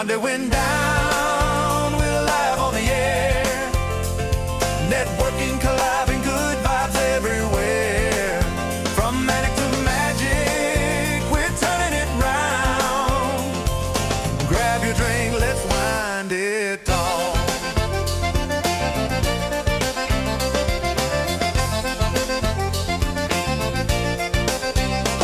Monday went down, we're live on the air. Networking, collabing, good vibes everywhere. From manic to magic, we're turning it round. Grab your drink, let's wind it all.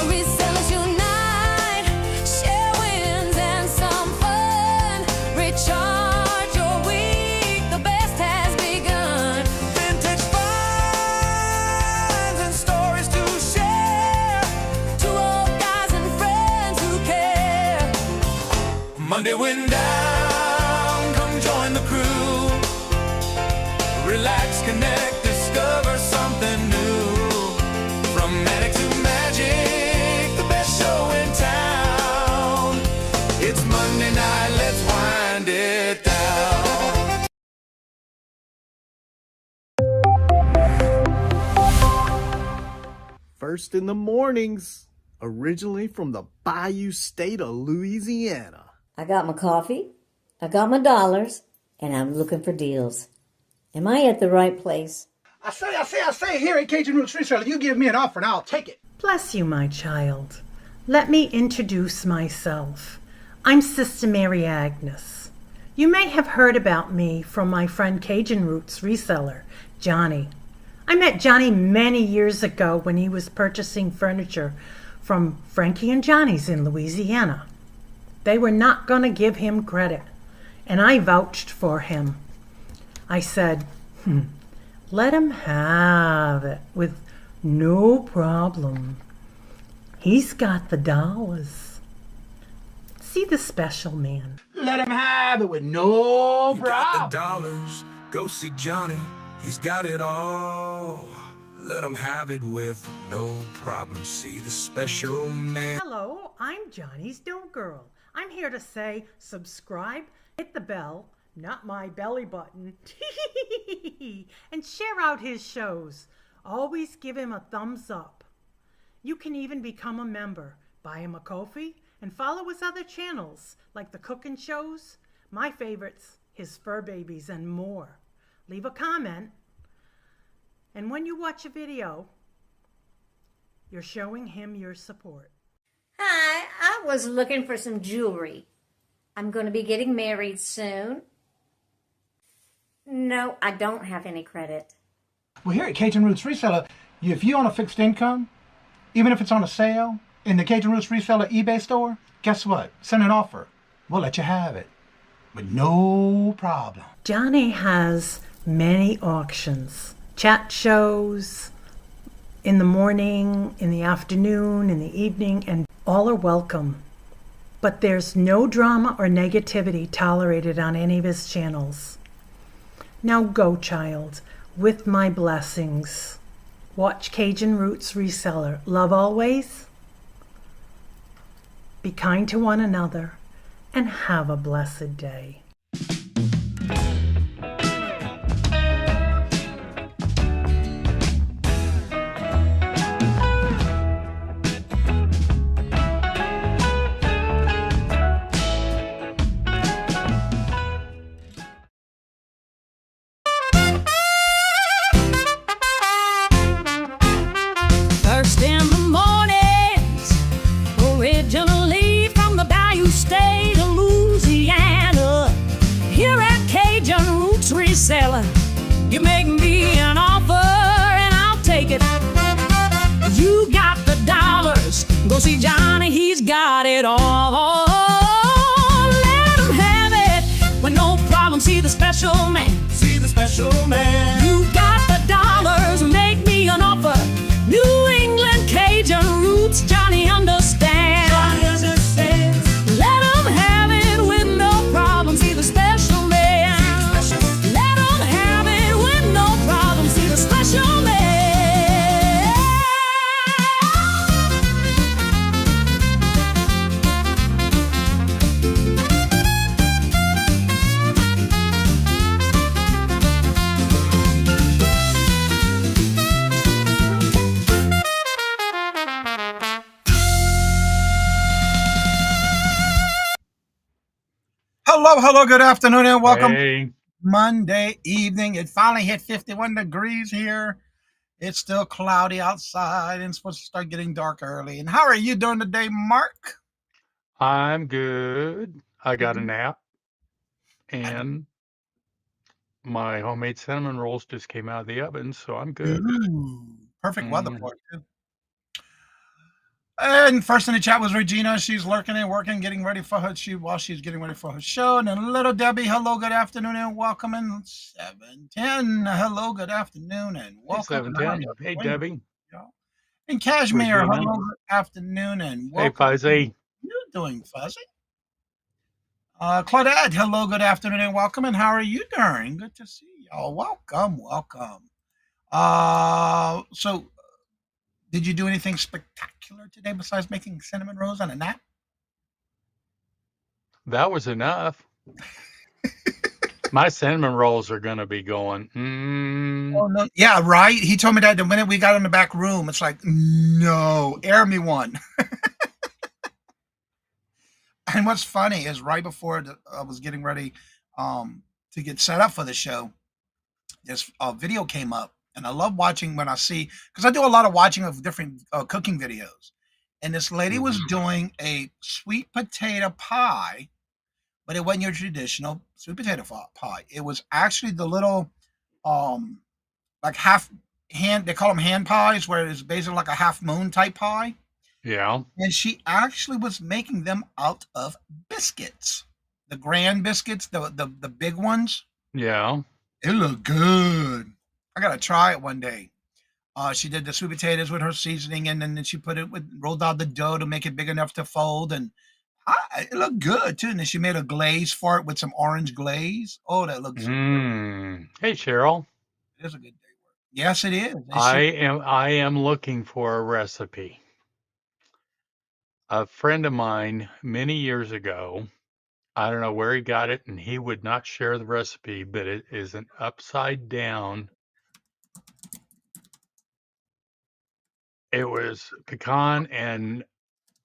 Resellers unite, share wins and some fun. Recharge your week, the best has begun. Vintage finds and stories to share. Two old guys and friends who care. Monday went down, come join the crew. Relax, connect, discover something new. From manic to magic, the best show in town. It's Monday night, let's wind it down. First in the mornings, originally from the Bayou State of Louisiana. I got my coffee, I got my dollars, and I'm looking for deals. Am I at the right place? I say, here at Cajun Roots Reseller, you give me an offer and I'll take it. Bless you, my child. Let me introduce myself. I'm Sister Mary Agnes. You may have heard about me from my friend Cajun Roots Reseller, Johnny. I met Johnny many years ago when he was purchasing furniture from Frankie and Johnny's in Louisiana. They were not going to give him credit, and I vouched for him. I said, let him have it with no problem. He's got the dollars. See the special man. Let him have it with no You got problem. the dollars, go see Johnny, he's got it all. Let him have it with no problem. See the special man. Hello, I'm Johnny's Dough Girl. I'm here to say subscribe, hit the bell, not my belly button, and share out his shows. Always give him a thumbs up. You can even become a member. Buy him a coffee and follow his other channels like the cooking shows, my favorites, his fur babies, and more. Leave a comment. And when you watch a video, you're showing him your support. Hi, I was looking for some jewelry. I'm going to be getting married soon. No, I don't have any credit. Well, here at Cajun Roots Reseller, if you're on a fixed income, even if it's on a sale, in the Cajun Roots Reseller eBay store, guess what? Send an offer. We'll let you have it with no problem. Johnny has many auctions, chat shows, in the morning, in the afternoon, in the evening, and all are welcome. But there's no drama or negativity tolerated on any of his channels. Now go, child, with my blessings. Watch Cajun Roots Reseller. Love always. Be kind to one another, and have a blessed day. First in the mornings, originally from the Bayou State of Louisiana. Here at Cajun Roots Reseller, you make me an offer and I'll take it. You got the dollars, go see Johnny, he's got it all. Let him have it with no problem, see the special man. See the special man. You got the dollars, make me an offer. New England Cajun Roots, Johnny understands. Johnny understands. Let him have it with no problem, see the special man. Let him have it with no problem, see the special man. Hello, good afternoon, and welcome. Hey, Monday evening. It finally hit 51 degrees here. It's still cloudy outside and it's supposed to start getting dark early. And how are you doing today, Mark? I'm good. I got a nap, and my homemade cinnamon rolls just came out of the oven, so I'm good. Ooh, perfect weather Mm, for it, too. And first in the chat was Regina. She's lurking and working, getting ready for while she's getting ready for her show. And then little Debbie, hello, good afternoon, and welcome. And 710, hello, good afternoon, and Hey, welcome. And how are 710. Hey, you doing, Debbie. y'all? And Cashmere, Regina. hello, good afternoon, and Hey, welcome. Fuzzy. You doing, Fuzzy? Claudette, hello, good afternoon, and welcome. And how are you doing? Good to see y'all. Welcome. So did you do anything spectacular today besides making cinnamon rolls on a nap? That was enough. My cinnamon rolls are going to be going. Oh no. Yeah, right. He told me that the minute we got in the back room, it's like, no, air me one. And what's funny is right before I was getting ready to get set up for the show, this video came up, and I love watching when I see because I do a lot of watching of different cooking videos, and this lady was doing a sweet potato pie, but it wasn't your traditional sweet potato pie. It was actually the little um like half hand. They call them hand pies, where it's basically like a half moon type pie, Yeah. and she actually was making them out of biscuits, the grand biscuits, the big ones. Yeah. It looked good. I gotta try it one day. She did the sweet potatoes with her seasoning, and then she rolled out the dough to make it big enough to fold, and it looked good too. And then she made a glaze for it with some orange glaze. Oh, that looks so good. Hey, Cheryl. It is a good day work. Yes, it is. And I am looking for a recipe. A friend of mine many years ago, I don't know where he got it, and he would not share the recipe, but it is an upside down. It was pecan and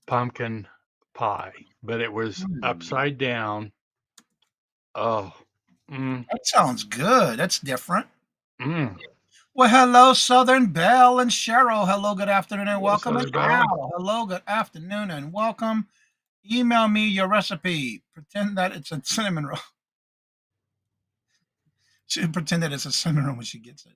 pumpkin pie, but it was upside down. Oh, mm, that sounds good. That's different. mm. Well, hello, Southern Belle and Cheryl. Hello, good afternoon, and Hello, welcome. And Southern Belle. Al, hello, good afternoon, and welcome. Email me your recipe. Pretend that it's a cinnamon roll. She pretend that it's a cinnamon roll when she gets it.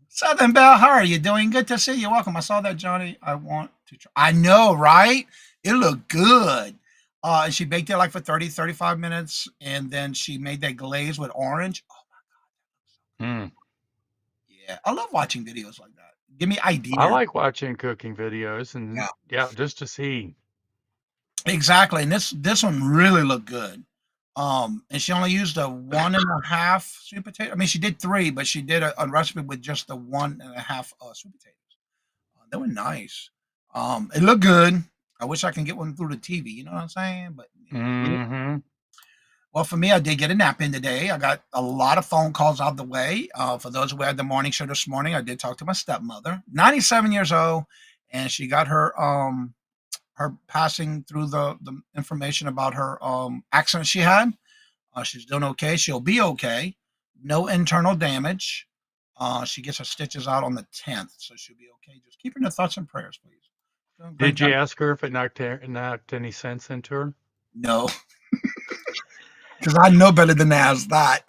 Southern Belle, how are you doing? Good to see you. Welcome. I saw that, Johnny. I want to try. I know, right? It looked good. And she baked it like for 30, 35 minutes, and then she made that glaze with orange. Oh, Mm. yeah. I love watching videos like that. Give me I ideas. like watching cooking videos, Yeah, and yeah, just to see. exactly. And this one really looked good. And she only used a 1.5 sweet potato. I mean, she did 3, but she did a recipe with just the 1.5 sweet potatoes. They were nice. It looked good. I wish I can get one through the TV. You know what I'm saying? But Hmm. well, for me, I did get a nap in today. I got a lot of phone calls out the way. For those who had the morning show this morning, I did talk to my stepmother, 97 years old, and she got her passing through the information about her accident she had. She's doing okay. She'll be okay. No internal damage. She gets her stitches out on the 10th, so she'll be okay. Just keep her in the thoughts and prayers, please. Doing a great Did you job. ask her if it knocked any sense into her? No, because I know better than to ask that.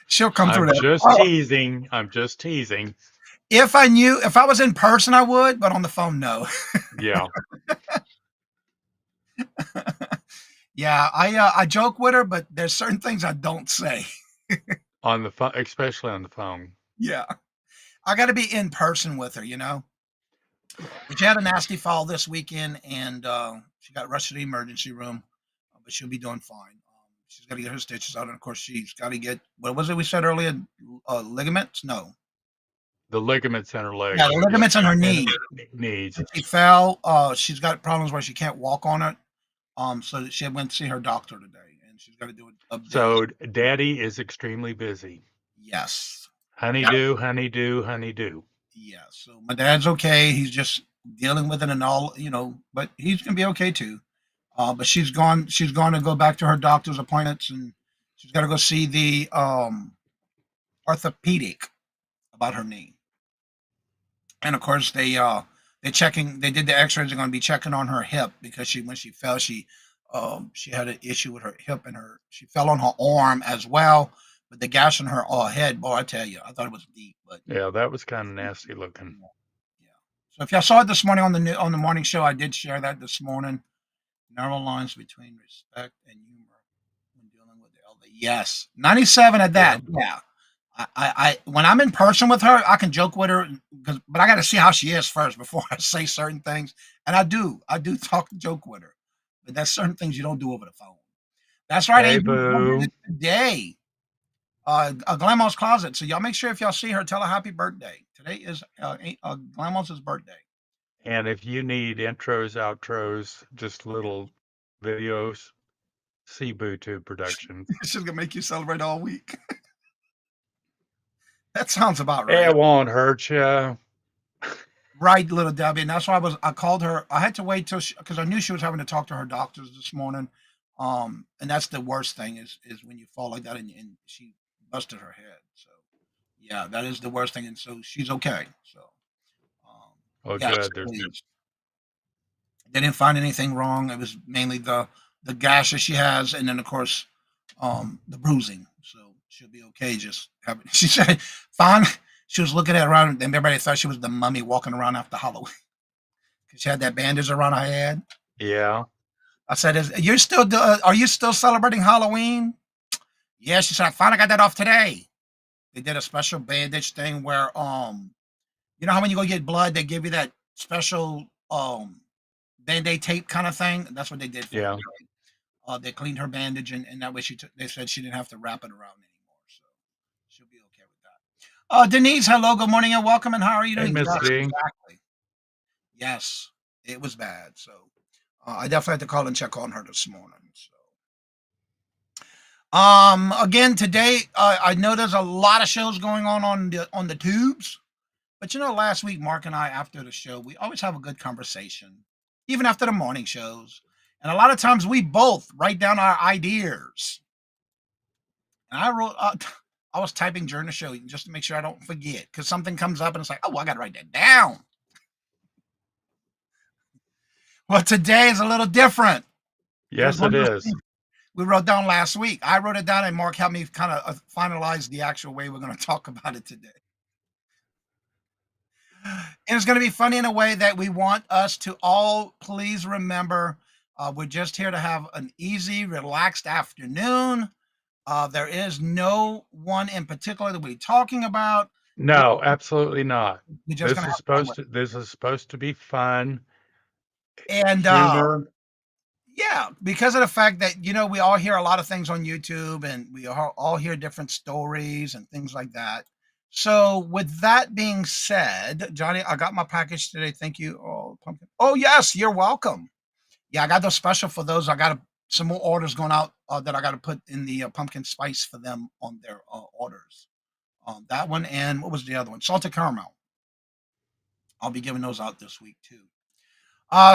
She'll come through I'm that. just Oh, teasing. I'm just teasing. if I knew, if I was in person, I would, but on the phone, no. Yeah. Yeah, I joke with her, but there's certain things I don't say. On the phone, especially on the phone. Yeah, I got to be in person with her, you know. But she had a nasty fall this weekend, and she got rushed to the emergency room, but she'll be doing fine. She's got to get her stitches out, and of course, she's got to get what was it we said earlier? Ligaments? No, The ligaments in her yeah, legs. the Yep. ligaments in her And knee. the knees. She fell. She's got problems where she can't walk on it. So she went to see her doctor today, and she's got to do a day. So daddy is extremely busy. Yes, Honeydew, honeydew, honeydew. yeah. So my dad's okay. He's just dealing with it and all, you know, but he's gonna be okay too. But she's gone. She's going to go back to her doctor's appointments, and she's got to go see the orthopedic about her knee. And of course, they're checking. They did the X-rays. They're going to be checking on her hip because when she fell, she had an issue with her hip and she fell on her arm as well. But the gash on her head, boy, I tell you, I thought it was deep. But Yeah, that was kind of nasty looking. yeah. So if y'all saw it this morning on the morning show, I did share that this morning. Narrow lines between respect and humor when dealing with the elder. Yes, 97 at that. Yeah. I when I'm in person with her, I can joke with her, but I got to see how she is first before I say certain things. And I do talk joke with her, but there's certain things you don't do over the phone. That's right. Hey, Adrian, boo. today, Grandma's closet. So y'all make sure if y'all see her, tell her happy birthday. Today is Grandma's birthday. And if you need intros, outros, just little videos, see BooTube Productions. She's gonna make you celebrate all week. That sounds about right. It won't hurt you. Right, little Debbie, and that's why I called her. I had to wait till because I knew she was having to talk to her doctors this morning. And that's the worst thing is when you fall like that and she busted her head. So yeah, that is the worst thing. And so she's okay. So Oh, yes, good. please. They didn't find anything wrong. It was mainly the gashes she has, and then of course the bruising. So she'll be okay. She said, fine. She was looking at around, and everybody thought she was the mummy walking around after Halloween because she had that bandage around her head. Yeah. I said, are you still celebrating Halloween? Yeah, she said, I finally got that off today. They did a special bandage thing where, you know how when you go get blood, they give you that special Band-Aid tape kind of thing? That's what they did for her. They cleaned her bandage, and that way they said she didn't have to wrap it around anymore. So she'll be okay with that. Denise, hello, good morning and welcome. And how are you Hey, doing? Misty. Exactly. Yes, it was bad. So I definitely had to call and check on her this morning. So again today, I know there's a lot of shows going on the tubes, but last week Mark and I, after the show, we always have a good conversation, even after the morning shows, and a lot of times we both write down our ideas. And I was typing during the show just to make sure I don't forget, because something comes up and it's like, oh, I got to write that down. Well, today is a little different. Yes, it is. We wrote down last week. I wrote it down, and Mark helped me kind of finalize the actual way we're going to talk about it today. And it's going to be funny in a way that we want us to all please remember we're just here to have an easy, relaxed afternoon. There is no one in particular that we're talking about. No, absolutely not. This is supposed to be fun. And humor. Yeah, because of the fact that we all hear a lot of things on YouTube, and we all hear different stories and things like that. So with that being said, Johnny, I got my package today. Thank you. Oh, pumpkin. Oh yes, you're welcome. Yeah, I got those special for those. I got some more orders going out that I got to put in the pumpkin spice for them on their orders. That one, and what was the other one? Salted caramel. I'll be giving those out this week too.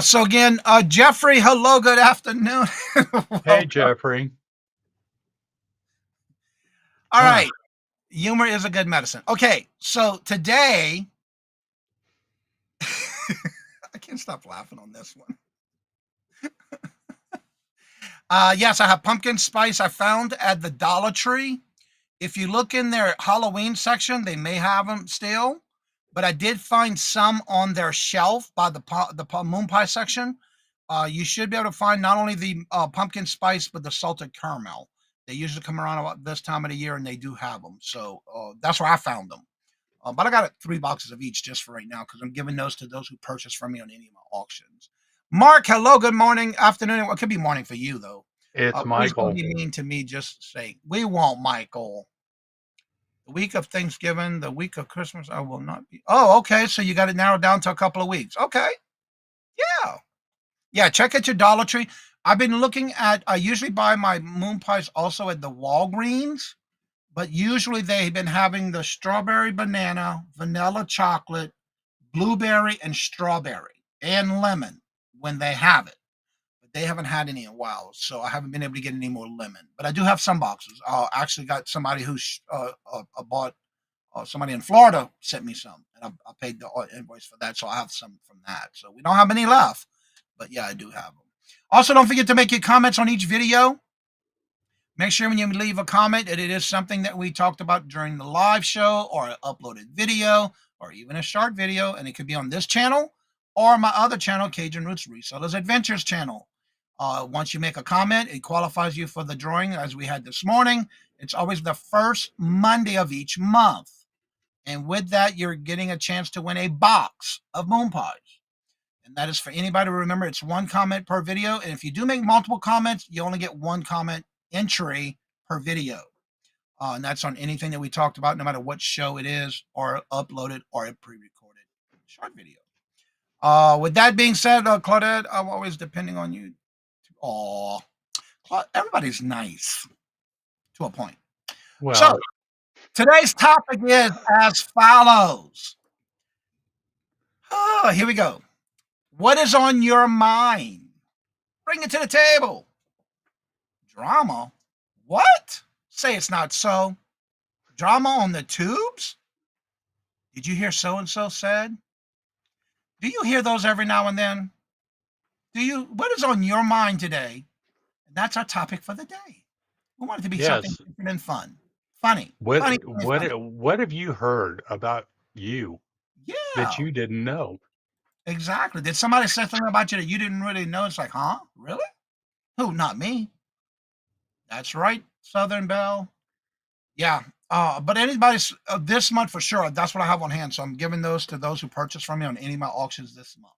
So again, Jeffrey, hello, good afternoon. Hey, Jeffrey. All right. Humor is a good medicine. Okay, so today, I can't stop laughing on this one. Yes, I have pumpkin spice I found at the Dollar Tree. If you look in their Halloween section, they may have them still, but I did find some on their shelf by the moon pie section. You should be able to find not only the pumpkin spice, but the salted caramel. They usually come around about this time of the year, and they do have them. So that's where I found them. But I got 3 boxes of each just for right now, because I'm giving those to those who purchase from me on any of my auctions. Mark, hello, good morning, afternoon. Well, it could be morning for you, though. It's Please Michael. don't be mean to me. Just say, we won't, Michael. The week of Thanksgiving, the week of Christmas, I will not be. Oh, okay. So you got it narrowed down to a couple of weeks. Okay. Yeah. Yeah, check at your Dollar Tree. I've been looking at, I usually buy my moon pies also at the Walgreens, but usually they've been having the strawberry banana, vanilla chocolate, blueberry, and strawberry, and lemon when they have it. They haven't had any in a while, so I haven't been able to get any more lemon. But I do have some boxes. I actually got somebody who bought. Somebody in Florida sent me some, and I paid the invoice for that, so I have some from that. So we don't have any left, but yeah, I do have them. Also, don't forget to make your comments on each video. Make sure when you leave a comment that it is something that we talked about during the live show or an uploaded video or even a short video, and it could be on this channel or my other channel, Cajun Roots Resellers Adventures channel. Once you make a comment, it qualifies you for the drawing as we had this morning. It's always the first Monday of each month. And with that, you're getting a chance to win a box of moon pies. And that is for anybody. Remember, it's one comment per video. And if you do make multiple comments, you only get one comment entry per video. And that's on anything that we talked about, no matter what show it is, or uploaded, or a pre-recorded short video. With that being said, Claudette, I'm always depending on you. Oh, everybody's nice to a point. Well, So today's topic is as follows. Oh, here we go. What is on your mind? Bring it to the table. Drama? What? Say it's not so. Drama on the tubes? Did you hear so-and-so said? Do you hear those every now and then? What is on your mind today? And that's our topic for the day. We want it to be something yes. different and fun. Funny. What Funny. what what have you heard about you Yeah, that you didn't know? exactly. Did somebody say something about you that you didn't really know? It's like, huh? Really? Who? Not me. That's right, Southern Belle. Yeah. But anybody's this month for sure. That's what I have on hand. So I'm giving those to those who purchase from me on any of my auctions this month.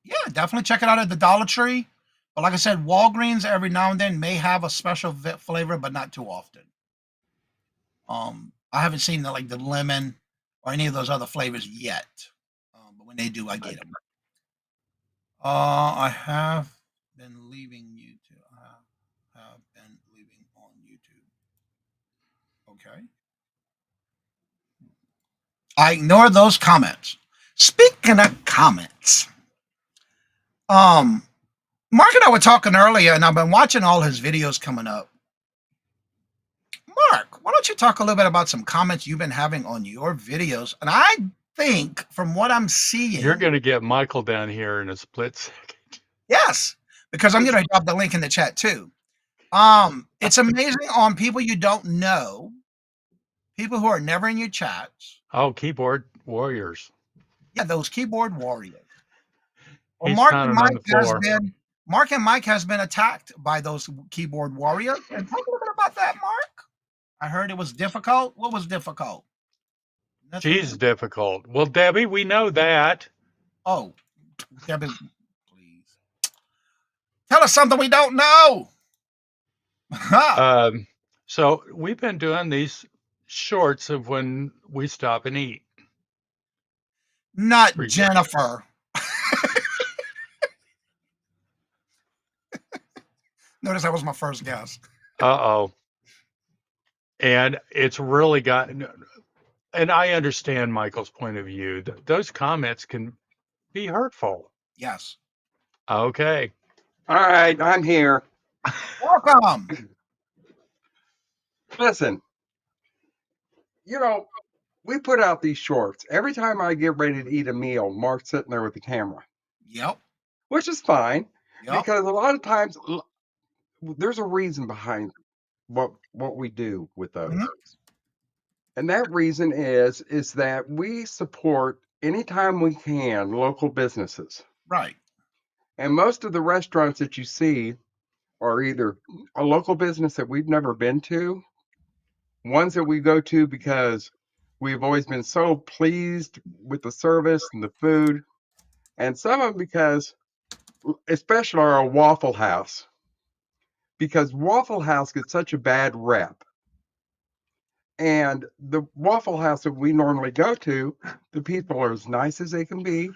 Yeah, definitely check it out at the Dollar Tree. But like I said, Walgreens every now and then may have a special flavor, but not too often. I haven't seen the lemon or any of those other flavors yet. But when they do, I get them. I have been leaving YouTube. I have been leaving on YouTube. Okay. I ignore those comments. Speaking of comments, Mark and I were talking earlier, and I've been watching all his videos coming up. Mark, why don't you talk a little bit about some comments you've been having on your videos? And I think from what I'm seeing, You're going to get Michael down here in a split second. yes, because I'm going to drop the link in the chat too. It's amazing on people you don't know, people who are never in your chats. Oh, keyboard warriors. Yeah, those keyboard warriors. Well, He's Mark pounding and on the floor. Mike has been attacked by those keyboard warriors. And talk a little bit about that, Mark. I heard it was difficult. What was difficult? Nothing. She's difficult. Well, Debbie, we know that. Oh, Debbie, please tell us something we don't know. So we've been doing these shorts of when we stop and eat. Not Jennifer. Notice that was my first guess. Uh-oh. And it's really gotten, and I understand Michael's point of view. Those comments can be hurtful. Yes. Okay. All right, I'm here. Welcome. Listen, we put out these shorts. Every time I get ready to eat a meal, Mark's sitting there with the camera. Yep. Which is fine, Yep. because a lot of times there's a reason behind what we do with those. Mhm. And that reason is that we support anytime we can local businesses. Right. And most of the restaurants that you see are either a local business that we've never been to, ones that we go to because we've always been so pleased with the service and the food, and some of them because, especially our Waffle House, because Waffle House gets such a bad rep. And the Waffle House that we normally go to, the people are as nice as they can be.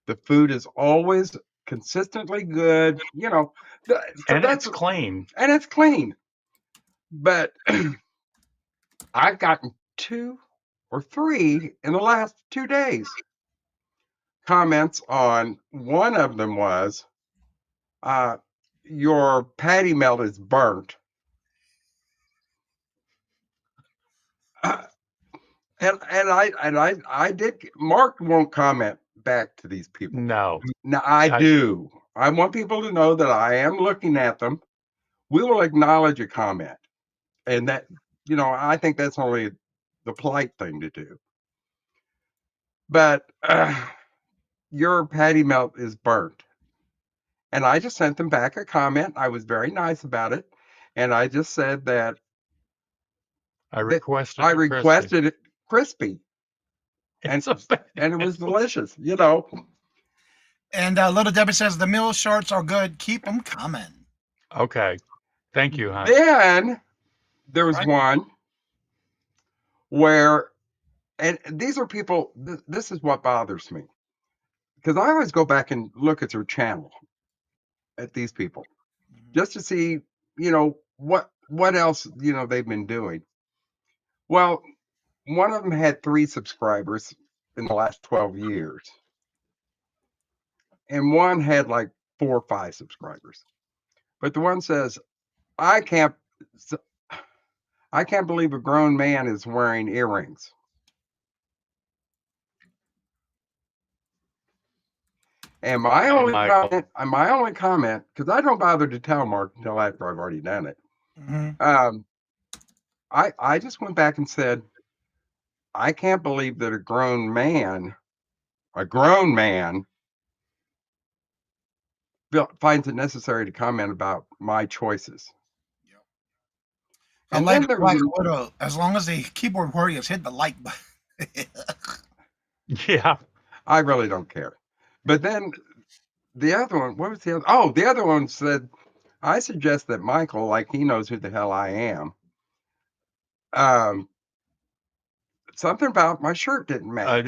The food is always consistently good, And it's clean. And it's clean. But I've gotten 2 or 3 in the last 2 days comments on one of them was, your patty melt is burnt. I did. Mark won't comment back to these people. No. Now I do. I want people to know that I am looking at them. We will acknowledge a comment, and that, I think that's only the polite thing to do. But your patty melt is burnt, and I just sent them back a comment. I was very nice about it, and I just said that I requested I it crispy. requested it crispy, It's and it was delicious. And Little Debbie says the meal shorts are good. Keep them coming. Okay. Thank you, hon. Then there was Right. one where, and these are people, this is what bothers me, because I always go back and look at their channel, at these people, just to see, what else, they've been doing. Well, one of them had 3 subscribers in the last 12 years, and one had like 4 or 5 subscribers. But the one says, I can't believe a grown man is wearing earrings. And my only comment, because I don't bother to tell Mark until after I've already done it. Mm-hmm. I just went back and said, I can't believe that a grown man finds it necessary to comment about my choices. I And like then there Black was Widow, as long as the keyboard warriors hit the like button. Yeah. I really don't care. But then the other one, what was the other? Oh, the other one said, I suggest that Michael, like he knows who the hell I am, something about my shirt didn't match.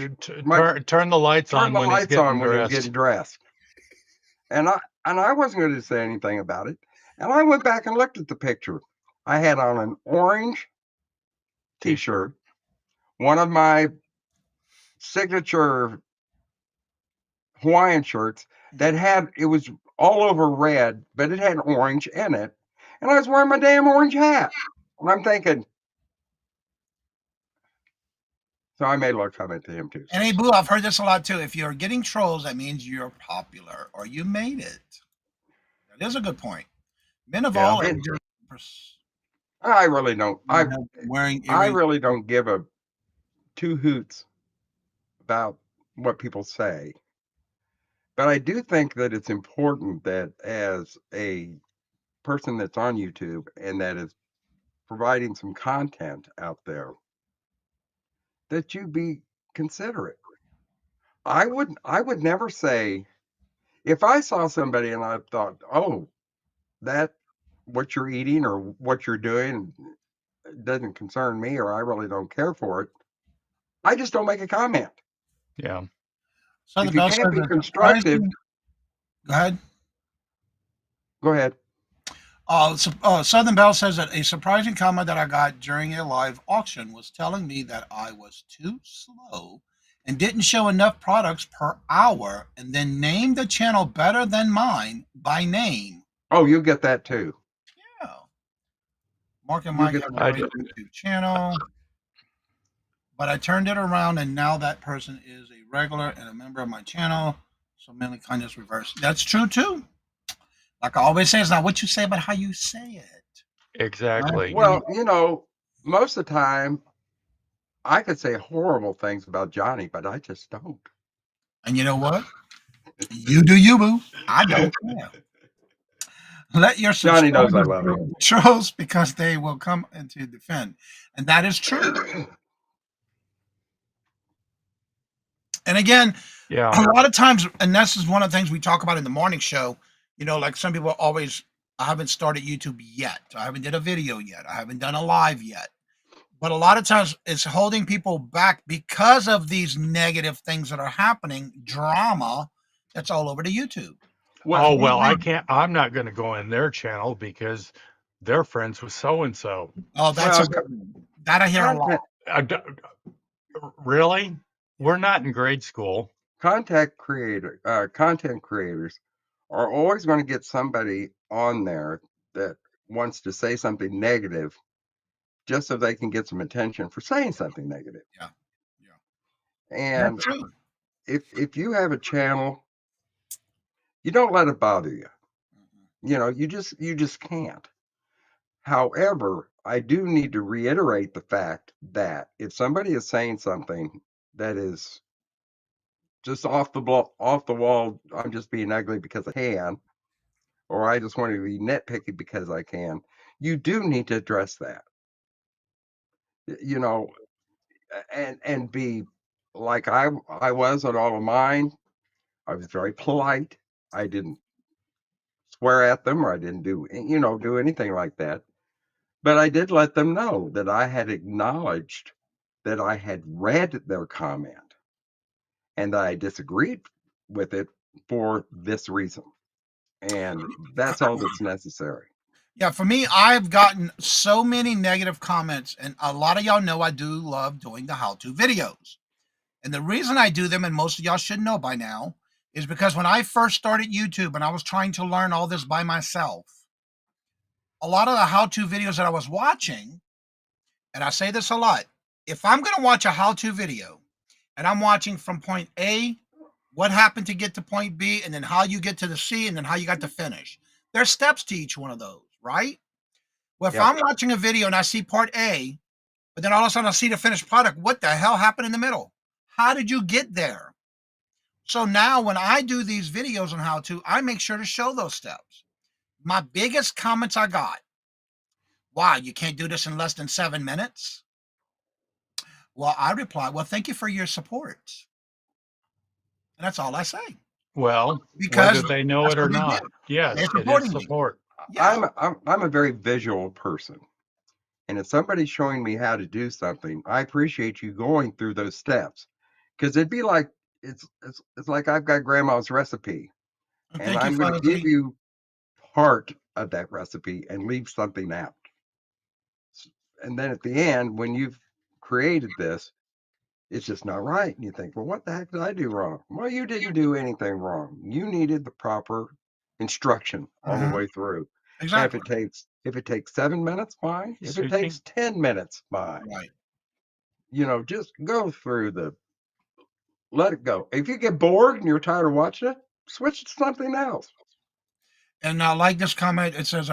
Turn the lights on when he's getting dressed. And I wasn't going to say anything about it. And I went back and looked at the picture. I had on an orange t-shirt, one of my signature Hawaiian shirts it was all over red, but it had orange in it. And I was wearing my damn orange hat. And I'm thinking, so I made a little comment to him too. And hey, Boo, I've heard this a lot too. If you're getting trolls, that means you're popular or you made it. That is a good point. Men of all ages. I really don't. Wearing I earrings. really don't give a 2 hoots about what people say. But I do think that it's important that as a person that's on YouTube and that is providing some content out there, that you be considerate. I would never say, if I saw somebody and I thought, oh, that what you're eating or what you're doing doesn't concern me, or I really don't care for it, I just don't make a comment. Yeah. So if you can't be constructive, go ahead. Go ahead. Southern Belle says that a surprising comment that I got during a live auction was telling me that I was too slow and didn't show enough products per hour, and then named the channel better than mine by name. Oh, you get that too. Yeah. Mark and Mike have a great YouTube channel. But I turned it around, and now that person is a regular and a member of my channel. So mainly kindness reverse. That's true too. Like I always say, it's not what you say, but how you say it. Exactly. Well, most of the time, I could say horrible things about Johnny, but I just don't. And you know what? You do you, boo. I don't care. Let your Johnny knows I love him. Trolls, because they will come and to defend. And that is true. And again, a lot of times, and this is one of the things we talk about in the morning show, like some people always, I haven't started YouTube yet. I haven't did a video yet. I haven't done a live yet. But a lot of times it's holding people back because of these negative things that are happening, drama that's all over the YouTube. I'm not going to go in their channel because they're friends with so-and-so. Oh, that I hear a lot. Really? We're not in grade school. content creators are always going to get somebody on there that wants to say something negative just so they can get some attention for saying something negative. Yeah. Yeah. That's And true. if you have a channel, you don't let it bother you. You just can't. However, I do need to reiterate the fact that if somebody is saying something that is just off the wall, I'm just being ugly because I can, or I just want to be nitpicky because I can, you do need to address that. You know, and be like I was on all of mine. I was very polite. I didn't swear at them, or I didn't do anything like that. But I did let them know that I had acknowledged that I had read their comment and that I disagreed with it for this reason. And that's all that's necessary. Yeah, for me, I've gotten so many negative comments, and a lot of y'all know I do love doing the how-to videos. And the reason I do them, and most of y'all should know by now, is because when I first started YouTube and I was trying to learn all this by myself, a lot of the how-to videos that I was watching, and I say this a lot, if I'm going to watch a how-to video and I'm watching from point A, what happened to get to point B, and then how you get to the C, and then how you got to finish. There's steps to each one of those, right? Well, if Yep. I'm watching a video and I see part A, but then all of a sudden I see the finished product, what the hell happened in the middle? How did you get there? So now when I do these videos on how to, I make sure to show those steps. My biggest comments I got, wow, you can't do this in less than 7 minutes? Well, I reply, well, thank you for your support. And that's all I say. Well, Because whether they know that's it or what they not, did. yes, They're it is supporting me. support. Yeah. I'm a very visual person. And if somebody's showing me how to do something, I appreciate you going through those steps. Because it'd be like it's like I've got grandma's recipe and Thank you, I'm going to give Fuzzy. you part of that recipe and leave something out. And then at the end, when you've created this, it's just not right. And you think, well, what the heck did I do wrong? Well, you didn't do anything wrong. You needed the proper instruction all the Mhm. way through. And Exactly. if it takes 7 minutes, fine. If it Sushi? takes 10 minutes, fine. Right. Just go through let it go. If you get bored and you're tired of watching it, switch to something else. And I like this comment. It says,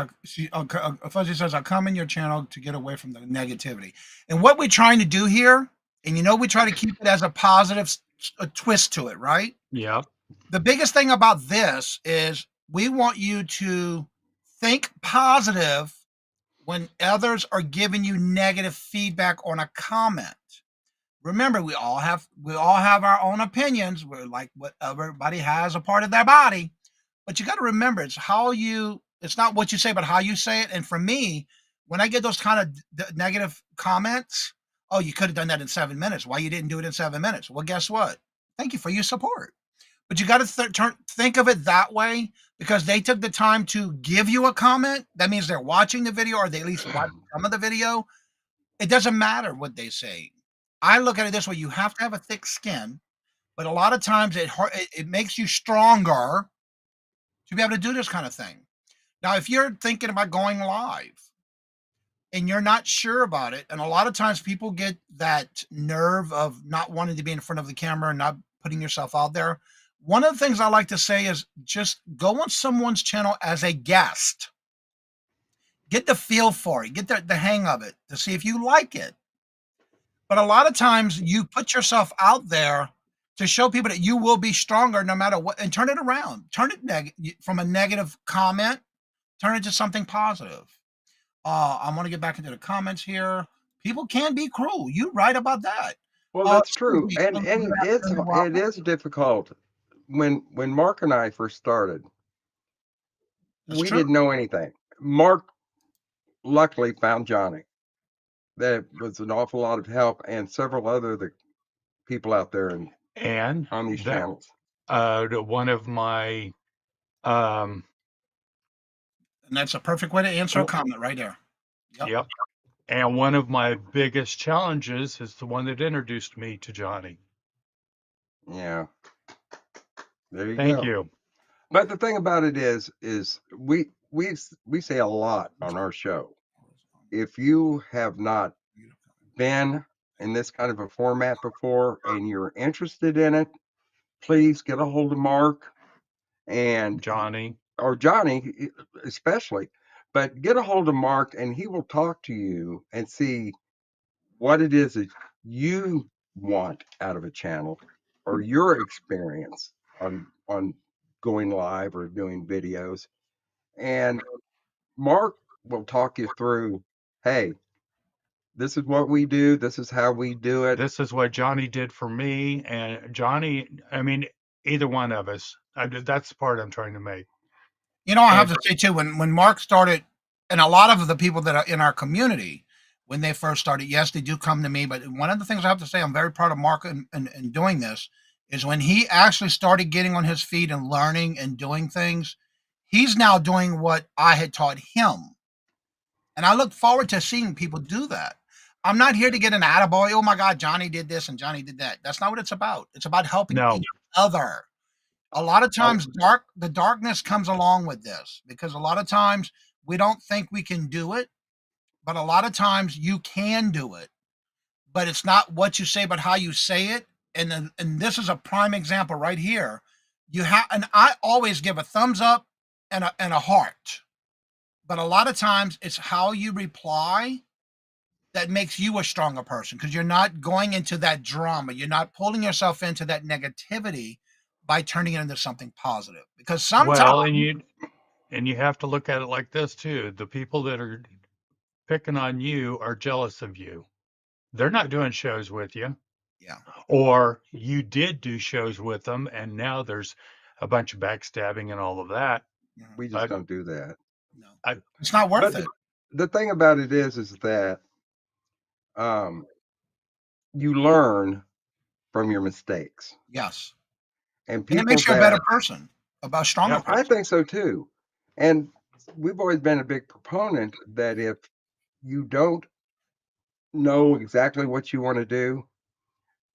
Fuzzy says, I come in your channel to get away from the negativity. And what we're trying to do here, and we try to keep it as a positive a twist to it, right? Yep. The biggest thing about this is we want you to think positive when others are giving you negative feedback on a comment. Remember, we all have our own opinions. We're like what everybody has a part of their body. But you got to remember, it's not what you say, but how you say it. And for me, when I get those kind of negative comments, oh, you could have done that in 7 minutes. Why you didn't do it in 7 minutes? Well, guess what? Thank you for your support. But you got to think of it that way because they took the time to give you a comment. That means they're watching the video or they at least watch some of the video. It doesn't matter what they say. I look at it this way: you have to have a thick skin, but a lot of times it makes you stronger to be able to do this kind of thing. Now, if you're thinking about going live and you're not sure about it, and a lot of times people get that nerve of not wanting to be in front of the camera and not putting yourself out there. One of the things I like to say is just go on someone's channel as a guest. Get the feel for it, get the hang of it to see if you like it. But a lot of times you put yourself out there to show people that you will be stronger no matter what, and turn it around. Turn it from a negative comment, turn it to something positive. I want to get back into the comments here. People can be cruel. You right about that. Well, that's true. Susie, And you're and it's it welcome. is difficult. When Mark and I first started, That's we true. didn't know anything. Mark luckily found Johnny. That was an awful lot of help and several other the people out there And on these that channels. one of my um And that's a perfect way to answer a w- comment right there. Yep. yep. And one of my biggest challenges is the one that introduced me to Johnny. Yeah. There you Thank go. you. But the thing about it is we say a lot on our show. If you have not been in this kind of a format before and you're interested in it, please get a hold of Mark and Johnny. or Johnny especially, but get a hold of Mark and he will talk to you and see what it is that you want out of a channel or your experience on going live or doing videos. And Mark will talk you through, hey, this is what we do, this is how we do it. This is what Johnny did for me. And Johnny, I mean, either one of us. That's the part I'm trying to make. You know, I have And to say too, when Mark started, and a lot of the people that are in our community, when they first started, yes, they do come to me. But one of the things I have to say, I'm very proud of Mark in doing this, is when he actually started getting on his feet and learning and doing things, he's now doing what I had taught him. And I look forward to seeing people do that. I'm not here to get an attaboy. Oh my God, Johnny did this and Johnny did that. That's not what it's about. It's about helping no, each other. A lot of Oh, times the darkness comes along with this because a lot of times we don't think we can do it, but a lot of times you can do it. But it's not what you say, but how you say it. And this is a prime example right here. You have, and I always give a thumbs up and a heart. But a lot of times it's how you reply that makes you a stronger person because you're not going into that drama. You're not pulling yourself into that negativity by turning it into something positive. Because sometimes, well, and you have to look at it like this too. The people that are picking on you are jealous of you. They're not doing shows with you, yeah, or you did do shows with them, and now there's a bunch of backstabbing and all of that. we just I, don't do that. no, I, it's not worth But it. the thing about it is that um, you learn from your mistakes. Yes. And And it people makes you a better that, person, a stronger yep. I person. think so too. And we've always been a big proponent that if you don't know exactly what you want to do,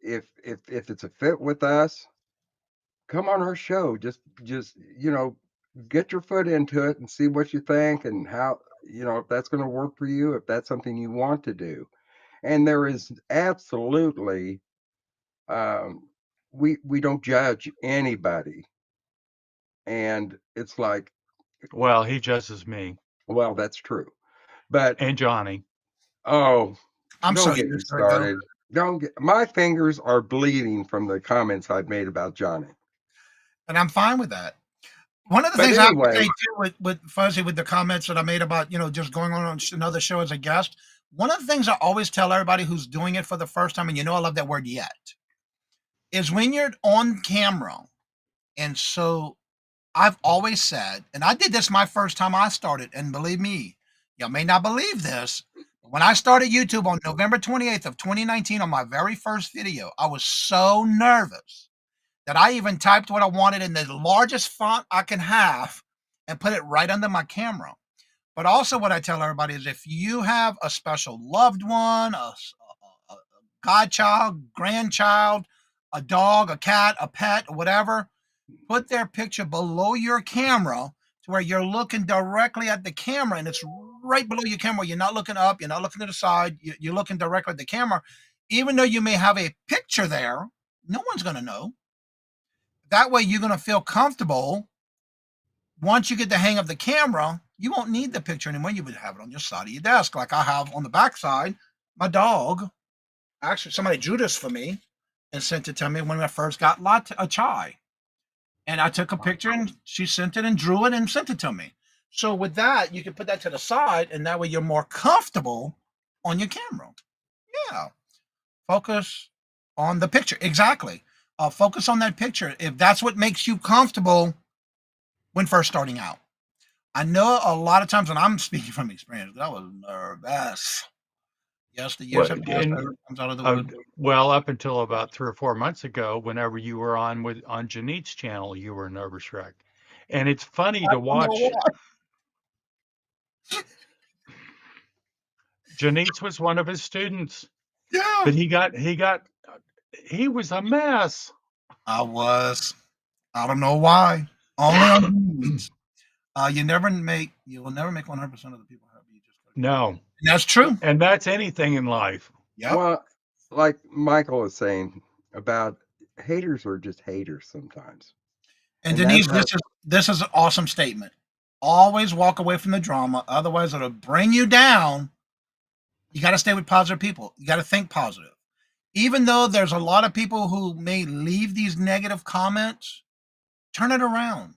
if it's a fit with us, come on our show. Just get your foot into it and see what you think and how if that's going to work for you, if that's something you want to do. And there is absolutely we don't judge anybody. And it's like, Well, he judges me well, that's true. But and Johnny. oh, I'm so don't get me used to it though. started. Don't get my fingers are bleeding from the comments I've made about Johnny. And I'm fine with that. One of the But things I have to say anyway, too with Fuzzy with the comments that I made about, just going on another show as a guest, one of the things I always tell everybody who's doing it for the first time, and I love that word yet, is when you're on camera. And so I've always said, and I did this my first time I started, and believe me, you may not believe this, but when I started YouTube on November 28th of 2019 on my very first video, I was so nervous that I even typed what I wanted in the largest font I can have and put it right under my camera. But also what I tell everybody is if you have a special loved one, a godchild, grandchild, a dog, a cat, a pet, or whatever, put their picture below your camera to where you're looking directly at the camera and it's right below your camera. You're not looking up, you're not looking to the side, you're looking directly at the camera. Even though you may have a picture there, no one's going to know. That way, you're going to feel comfortable. Once you get the hang of the camera, you won't need the picture anymore. You would have it on your side of your desk, like I have on the back side. My dog, actually, somebody drew this for me and sent it to me when I first got a chai. And I took a picture and she sent it and drew it and sent it to me. So with that, you can put that to the side, and that way you're more comfortable on your camera. Yeah. Focus on the picture. Exactly. Focus on that picture. If that's what makes you comfortable when first starting out. I know a lot of times, and I'm speaking from experience, I was nervous. Yes, the years Well, have passed. and Everything comes out of the wood. well, up until about 3 or 4 months ago, whenever you were on Janit's channel, you were a nervous wreck. And it's funny I to don't know watch. why. Janit's was one of his students, Yeah. but he was a mess. I was. I don't know why. Only on needs. You will never make 100% of the people happy. You just gotta keep. No. And that's true. And that's anything in life. Yep. Well, like Michael is saying about haters are just haters sometimes. And And that's Denise, how this is an awesome statement. Always walk away from the drama, otherwise it'll bring you down. You got to stay with positive people. You got to think positive. Even though there's a lot of people who may leave these negative comments, turn it around.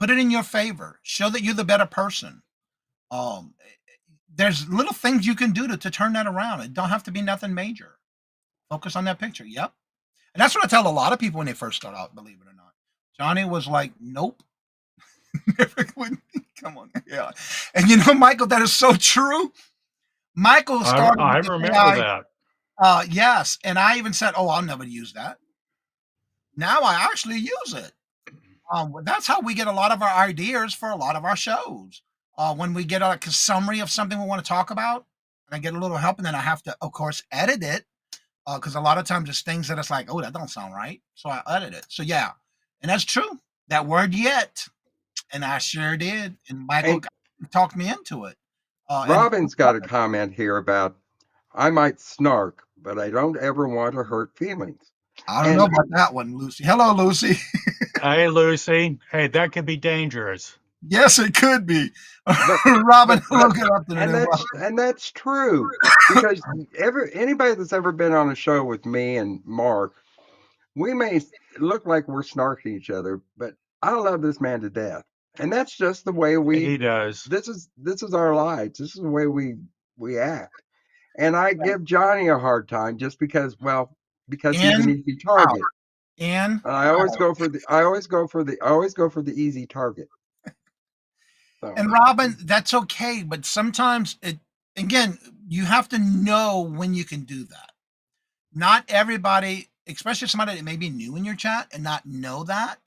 Put it in your favor. Show that you're the better person. Um, there's little things you can do to turn that around. It don't have to be nothing major. Focus on that picture. Yep. And that's what I tell a lot of people when they first start out, believe it or not. Johnny was like, nope. Come on. Yeah. And you know, Michael, that is so true. Michael started I with the remember AI. that. Yes. And I even said, oh, I'll never use that. Now I actually use it. That's how we get a lot of our ideas for a lot of our shows. When we get a summary of something we want to talk about, and I get a little help, and then I have to, of course, edit it because a lot of times it's things that it's like, oh, that don't sound right, so I edit it. So yeah, and that's true. That word "yet," and I sure did, and Michael and talked me into it. And Robin's got a comment here about I might snark, but I don't ever want to hurt feelings. I don't know And about that one, Lucy. Hello, Lucy. Hey, Lucy. Hey, that could be dangerous. Yes, it could be. but Robin, but look it up and today. that's true because anybody that's ever been on a show with me and Mark, we may look like we're snarking each other, but I love this man to death, and that's just the way He does. this is our lives. This is the way we act. And I give Johnny a hard time just because he's an In, easy out, target. in, And I always go for the easy target. So and Robin, that's okay, but sometimes again, you have to know when you can do that. Not everybody, especially somebody that may be new in your chat and not know that,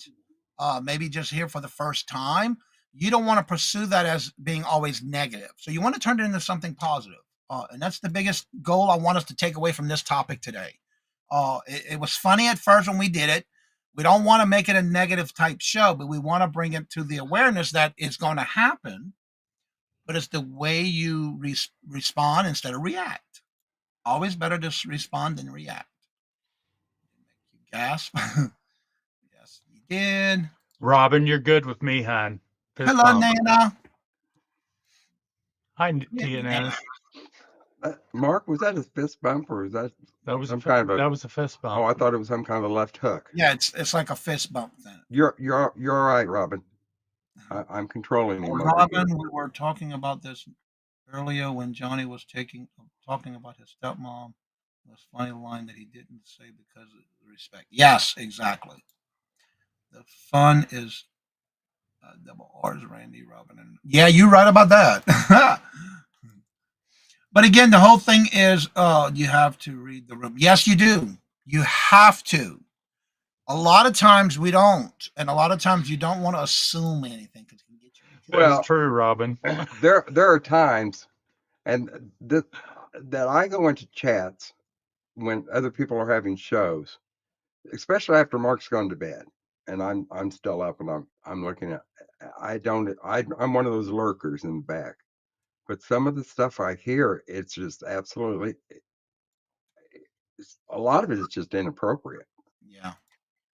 maybe just here for the first time, you don't want to pursue that as being always negative. So you want to turn it into something positive. And that's the biggest goal I want us to take away from this topic today. It was funny at first when we did it. We don't want to make it a negative type show, but we want to bring it to the awareness that it's going to happen, but it's the way you respond instead of react. Always better to respond than react. Gasp. Yes, you did. Robin, you're good with me, hon. Fist Hello, bump. Nana. Hi, Yeah, TNS. Mark, was that a fist bump or was that That was some kind of a? that was a fist bump. Oh, I thought it was some kind of a left hook. Yeah, it's like a fist bump thing. You're all right, Robin. I'm controlling him over Robin, here. we were talking about this earlier when Johnny was talking about his stepmom. It was a funny line that he didn't say because of the respect. Yes, exactly. The fun is double R's, Randy, Robin, and yeah, you're right about that. But again, the whole thing is you have to read the room. Yes, you do. You have to. A lot of times we don't, and a lot of times you don't want to assume anything because it can get you. That's Well, true, Robin. there are times, and that I go into chats when other people are having shows, especially after Mark's gone to bed, and I'm still up and I'm looking at. I'm one of those lurkers in the back, but some of the stuff I hear, it's just absolutely. A lot of it is just inappropriate, Yeah.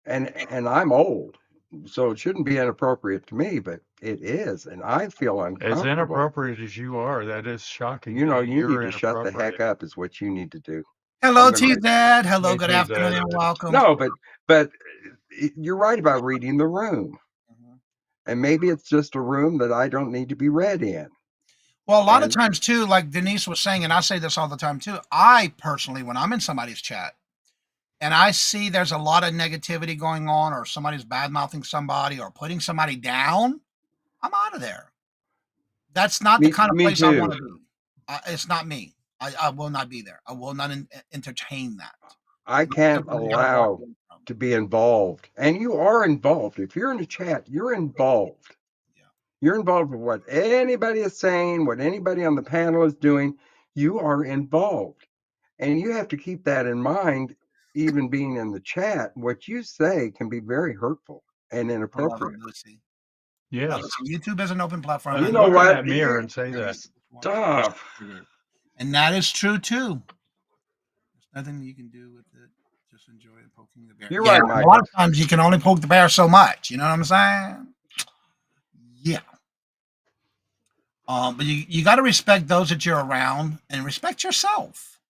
and I'm old, so it shouldn't be inappropriate to me, but it is, and I feel As uncomfortable. inappropriate as you are, that is shocking. You know, that you You're need to shut the heck inappropriate. up, is what you need to do. Hello, I'm gonna. T Dad. Hello, Hey, good TZ. afternoon, and welcome. No, but you're right about reading the room, Mhm. and maybe it's just a room that I don't need to be read in. Well, a lot of And times too, like Denise was saying, and I say this all the time too. I personally, when I'm in somebody's chat and I see there's a lot of negativity going on, or somebody's bad mouthing somebody or putting somebody down, I'm out of there. That's not the kind of me place I want too. to be. It's not me. I will not be there. I will not entertain that. I That's can't something I gotta walk allow away from. to be involved, and you are involved. If you're in a chat, you're involved. Yeah. You're involved with what anybody is saying, what anybody on the panel is doing. You are involved. And you have to keep that in mind, even being in the chat. What you say can be very hurtful. and I love inappropriate. it, Lucy. Yes. YouTube is an open platform. Let's You know look in what? that mirror and say that. Stop. And that is true too. There's nothing you can do with it. Just enjoy it poking the bear. You're Yeah, right, a Michael. lot of times you can only poke the bear so much. You know what I'm saying? Yeah. But you got to respect those that you're around and respect yourself.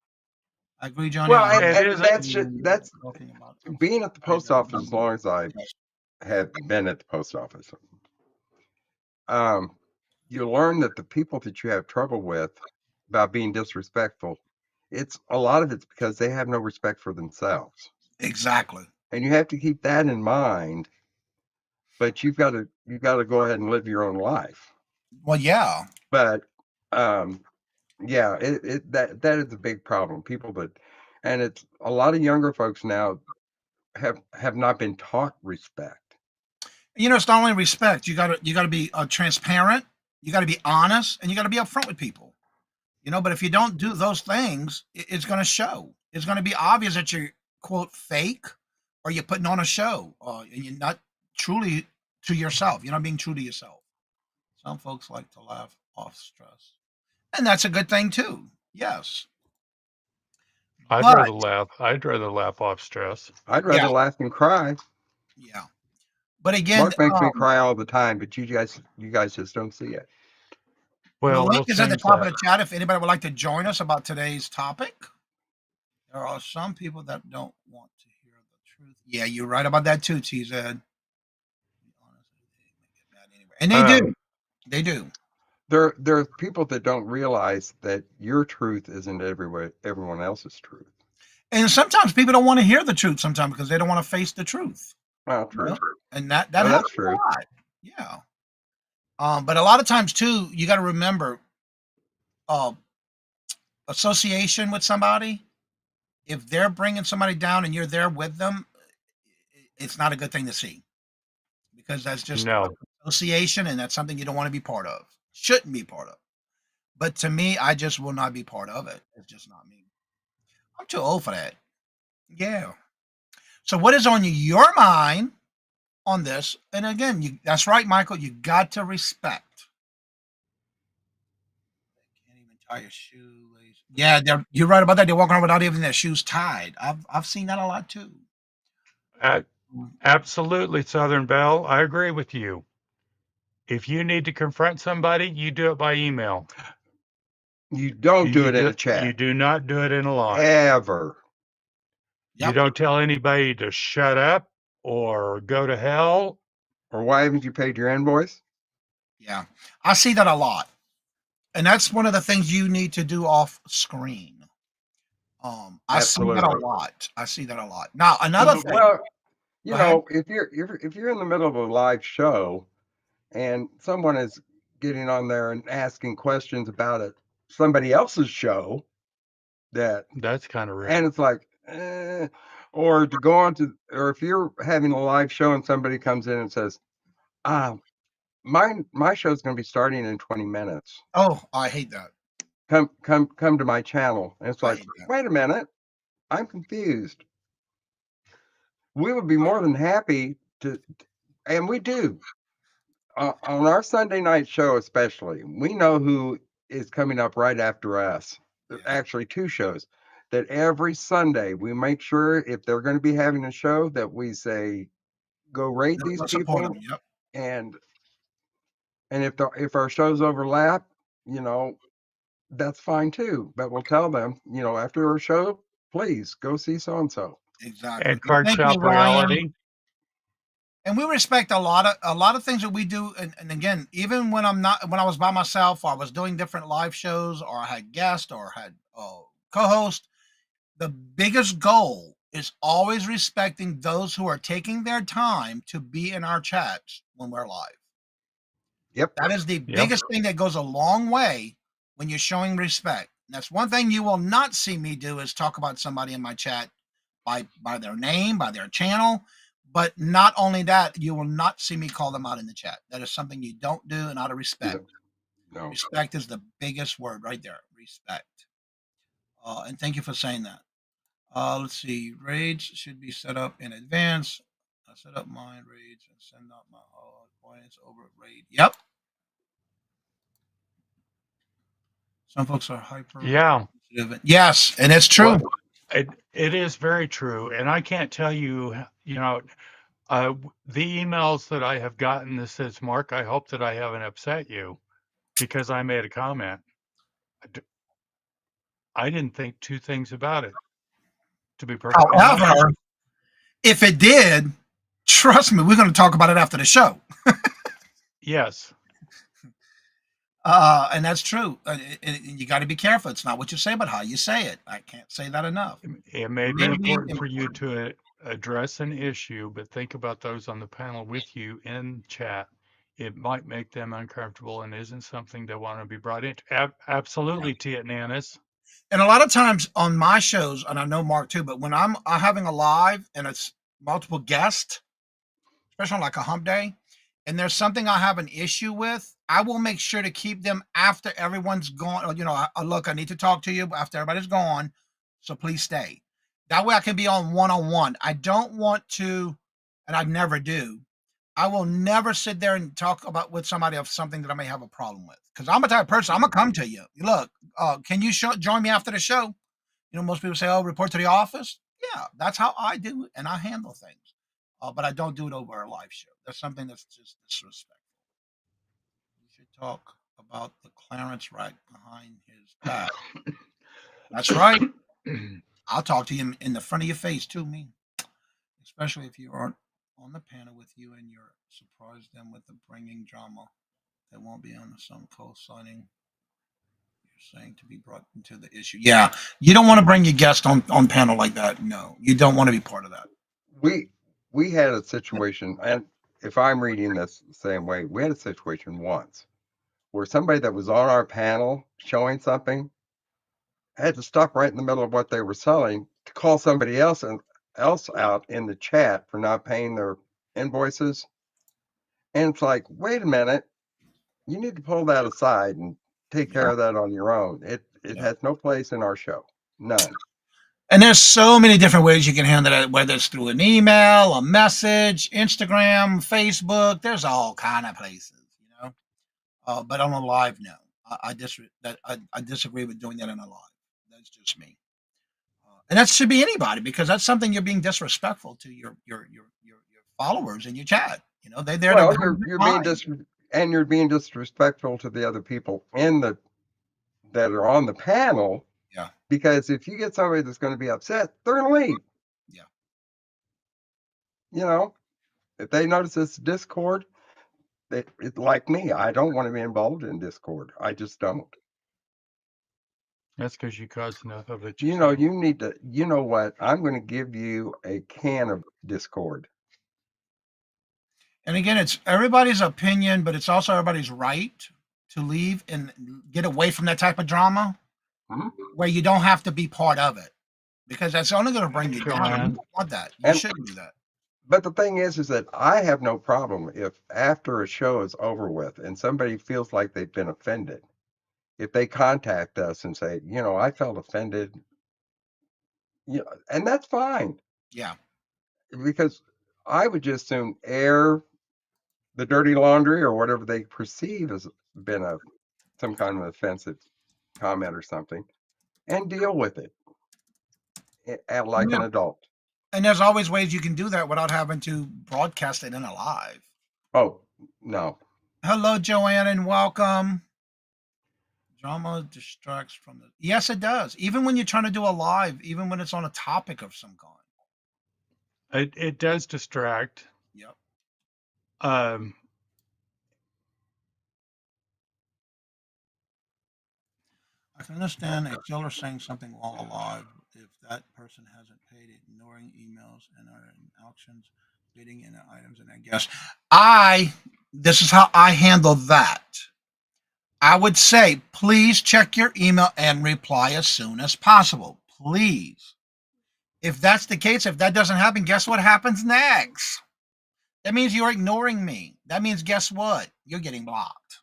I agree, Johnny. Well, on It isn't. that's talking about being at the post office as long as I have been at the post office. You learn that the people that you have trouble with about being disrespectful, a lot of it's because they have no respect for themselves. Exactly. And you have to keep that in mind, but you've got to go ahead and live your own life. Well, yeah. But yeah, that is a big problem. And it's a lot of younger folks now have not been taught respect. It's not only respect. You got to be transparent. You got to be honest, and you got to be upfront with people. But if you don't do those things, it's going to show. It's going to be obvious that you're quote fake, or you're putting on a show, and you're not truly to yourself. You're not being true to yourself. Some folks like to laugh off stress, and that's a good thing too. Yes, I'd but rather laugh. I'd rather laugh off stress. I'd yeah, rather laugh than cry. yeah. But again, Mark makes me cry all the time, but you guys just don't see it. the Well, link we'll is at the change top of that. the chat. If anybody would like to join us about today's topic, there are some people that don't want to hear the truth. Yeah, you're right about that too, TZ. And they do. Um, They do. There are people that don't realize that your truth isn't everyone else's truth. And sometimes people don't want to hear the truth sometimes because they don't want to face the truth. Well, true. And that No, happens that's true. a lot. Yeah. But a lot of times too, you got to remember uh, association with somebody. If they're bringing somebody down and you're there with them, it's not a good thing to see because that's just no. association, and that's something you don't want to be part of. Shouldn't be part of. But to me, I just will not be part of it. It's just not me. I'm too old for that. Yeah. So, what is on your mind on this? And again, that's right, Michael. You got to respect. Can't even tie your shoelace. Yeah, you're right about that. They're walking around without even their shoes tied. I've seen that a lot too. Absolutely, Southern Belle. I agree with you. If you need to confront somebody, you do it by email. You don't do it in a chat. You do not do it in a line. Ever. You Yep. don't tell anybody to shut up or go to hell. Or why haven't you paid your invoice? Yeah, I see that a lot, and that's one of the things you need to do off screen. I see that a Absolutely. lot. I see that a lot. Now, another thing. Well, Go ahead. if you're in the middle of a live show and someone is getting on there and asking questions about somebody else's show, That's kind of rude. and it's like, or to go on to, or if you're having a live show and somebody comes in and says, my show's going to be starting in 20 minutes. Oh, I hate that. Come to my channel. And it's I like, hate that. wait a minute, I'm confused. We would be more than happy to, and we do. On our Sunday night show, especially, we know who is coming up right after us. Yeah. Actually, two shows. That every Sunday we make sure if they're going to be having a show that we say, go rate these Let's support people, them. Yep. and if our shows overlap, that's fine too. But we'll tell them, after our show, please go see so and so. Exactly. And Card Thank you, Shop Ryan. Reality. And we respect a lot of things that we do. And again, even when I was by myself, or I was doing different live shows, or I had guests, or had co-host, the biggest goal is always respecting those who are taking their time to be in our chats when we're live. Yep. That is the biggest thing that goes a long way when you're showing respect. And that's one thing you will not see me do is talk about somebody in my chat by their name, by their channel. But not only that, you will not see me call them out in the chat. That is something you don't do, and out of respect. No. Respect is the biggest word right there. Respect. And thank you for saying that. Let's see. Raids should be set up in advance. I set up mine reads and send out my points over rate. Yep. Some folks are hyper. Yeah. Yes, and it's true. Well, it is very true, and I can't tell you, the emails that I have gotten that says, "Mark, I hope that I haven't upset you because I made a comment." I didn't think two things about it, to be perfectly honest. However, if it did, trust me, we're going to talk about it after the show. Yes. And that's true. You got to be careful. It's not what you say, but how you say it. I can't say that enough. It may be important for you to address an issue, but think about those on the panel with you in chat. It might make them uncomfortable and isn't something they want to be brought into. Absolutely, Tia Nanis. And a lot of times on my shows, and I know Mark too, but when I'm having a live and it's multiple guests, especially on like a hump day, and there's something I have an issue with, I will make sure to keep them after everyone's gone. Or, look, I need to talk to you after everybody's gone, so please stay. That way I can be on one-on-one. I don't want to, and I never do. I will never sit there and talk about with somebody of something that I may have a problem with. Because I'm a type of person, I'm gonna come to you. Look, can you join me after the show? Most people say, "Oh, report to the office." Yeah, that's how I do it, and I handle things. But I don't do it over a live show. That's something that's just disrespectful. We should talk about the clearance rack behind his back. That's right. I'll talk to you in the front of your face too, me. Especially if you aren't on the panel with you and you're surprised them with the bringing drama. They won't be on the some co-signing. You're saying to be brought into the issue. Yeah, you don't want to bring your guest on panel like that. No, you don't want to be part of that. We had a situation, and if I'm reading this the same way, we had a situation once where somebody that was on our panel showing something had to stop right in the middle of what they were selling to call somebody else out in the chat for not paying their invoices. And it's like, wait a minute, you need to pull that aside and take care of that on your own. It has no place in our show. None. And there's so many different ways you can handle it, whether it's through an email, a message, Instagram, Facebook. There's all kind of places, but on a live, no. I disagree with doing that on a live. That's just me. And that should be anybody, because that's something you're being disrespectful to your followers in your chat. They're there. Well, you're being disrespectful to the other people that are on the panel. Yeah. Because if you get somebody that's going to be upset, they're going to leave. Yeah. If they notice it's Discord, it's like me. I don't want to be involved in Discord. I just don't. That's because you caused enough of it. You need to, you know what? I'm going to give you a can of Discord. And again, it's everybody's opinion, but it's also everybody's right to leave and get away from that type of drama where you don't have to be part of it, because that's only going to bring you down. You don't want that. You shouldn't do that. But the thing is that I have no problem if after a show is over with and somebody feels like they've been offended, if they contact us and say, I felt offended, and that's fine. Yeah. Because I would just soon air the dirty laundry or whatever they perceive as been some kind of offensive comment or something, and deal with it like an adult. And there's always ways you can do that without having to broadcast it in a live. Oh, no. Hello, Joanne, and welcome. Drama distracts from the... Yes, it does. Even when you're trying to do a live, even when it's on a topic of some kind. It does distract. Yep. I can understand a seller saying something while alive if that person hasn't paid, ignoring emails and are in auctions, bidding in items, and I guess this is how I handle that. I would say, please check your email and reply as soon as possible. Please. If that's the case, if that doesn't happen, guess what happens next? That means you're ignoring me. That means, guess what? You're getting blocked.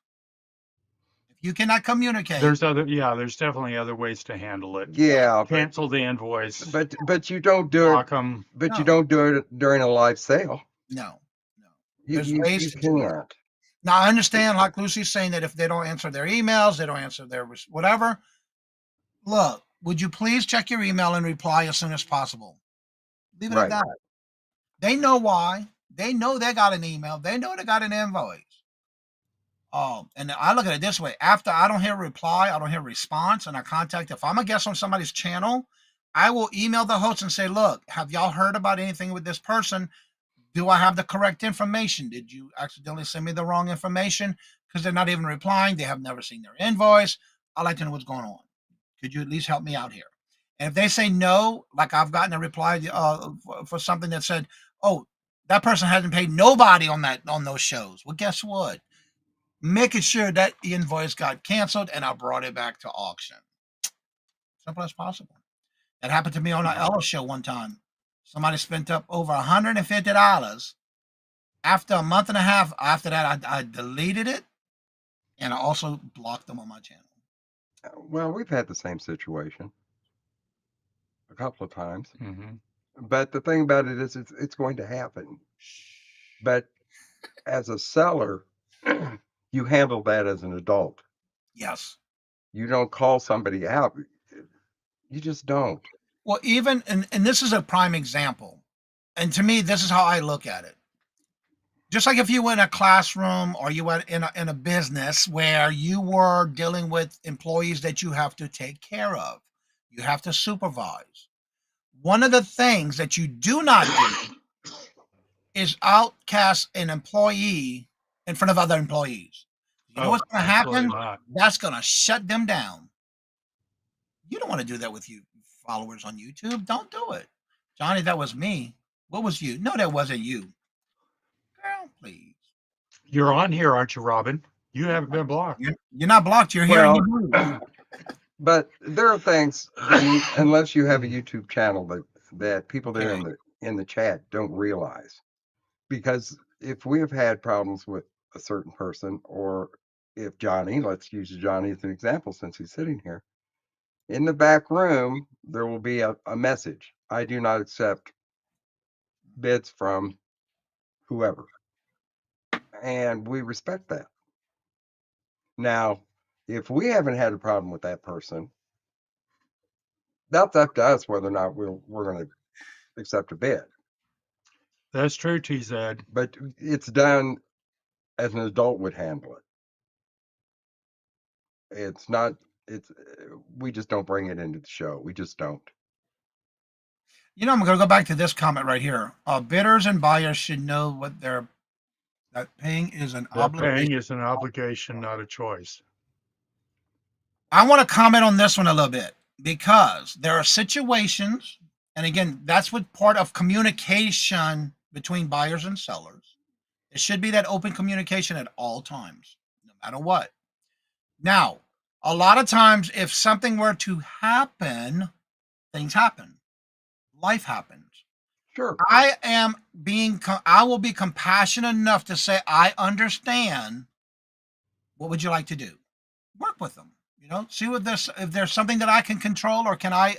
If you cannot communicate. There's definitely other ways to handle it. Yeah. Cancel the invoice. But you don't do block them. But you don't do it during a live sale. No, no. You There's you ways you to do it. can't. Now, I understand, like Lucy's saying, that if they don't answer their emails, they don't answer their whatever. Look, would you please check your email and reply as soon as possible? Leave it at Right. that. They know why. They know they got an email. They know they got an invoice. And I look at it this way: after I don't hear a reply, I don't hear a response, and I contact. If I'm a guest on somebody's channel, I will email the host and say, "Look, have y'all heard about anything with this person? Do I have the correct information? Did you accidentally send me the wrong information? Because they're not even replying. They have never seen their invoice. I'd like to know what's going on. Could you at least help me out here?" And if they say no, like I've gotten a reply for something that said, "Oh, that person hasn't paid nobody on those shows." Well, guess what? Making sure that invoice got canceled and I brought it back to auction. Simple as possible. That happened to me on an Ella show one time. Somebody spent up over $150. After a month and a half after that, I deleted it and I also blocked them on my channel. Well, we've had the same situation a couple of times. Mhm. But the thing about it is, it's going to happen. But as a seller, you handle that as an adult. Yes. You don't call somebody out. You just don't. Well, even and this is a prime example. And to me, this is how I look at it. Just like if you were in a classroom or you were in a business where you were dealing with employees that you have to take care of, you have to supervise. One of the things that you do not do is outcast an employee in front of other employees. You know Oh, what's going to absolutely happen? not. That's going to shut them down. You don't want to do that with you followers on YouTube. Don't do it. Johnny, that was me. What was you? No, that wasn't you. Girl, please. You're on here, aren't you, Robin? You haven't been blocked. You're not blocked. You're hearing Well, me. but there are things, unless you have a YouTube channel, that people there Okay. in the chat don't realize. Because if we have had problems with a certain person, or if Johnny, let's use Johnny as an example since he's sitting here, in the back room, there will be a message. I do not accept bids from whoever. And we respect that. Now, if we haven't had a problem with that person, that's up to us whether or not we're going to accept a bid. That's true, TZ. But it's done as an adult would handle it. It's not, it's, we just don't bring it into the show. We just don't. You know, I'm going to go back to this comment right here. Bidders and buyers should know what that paying is an That paying obligation. is an obligation, not a choice. I want to comment on this one a little bit because there are situations, and again, that's what part of communication between buyers and sellers. It should be that open communication at all times, no matter what. Now, a lot of times, if something were to happen, things happen. Life happens. Sure. I will be compassionate enough to say, I understand. What would you like to do? Work with them. See what if there's something that I can control or can I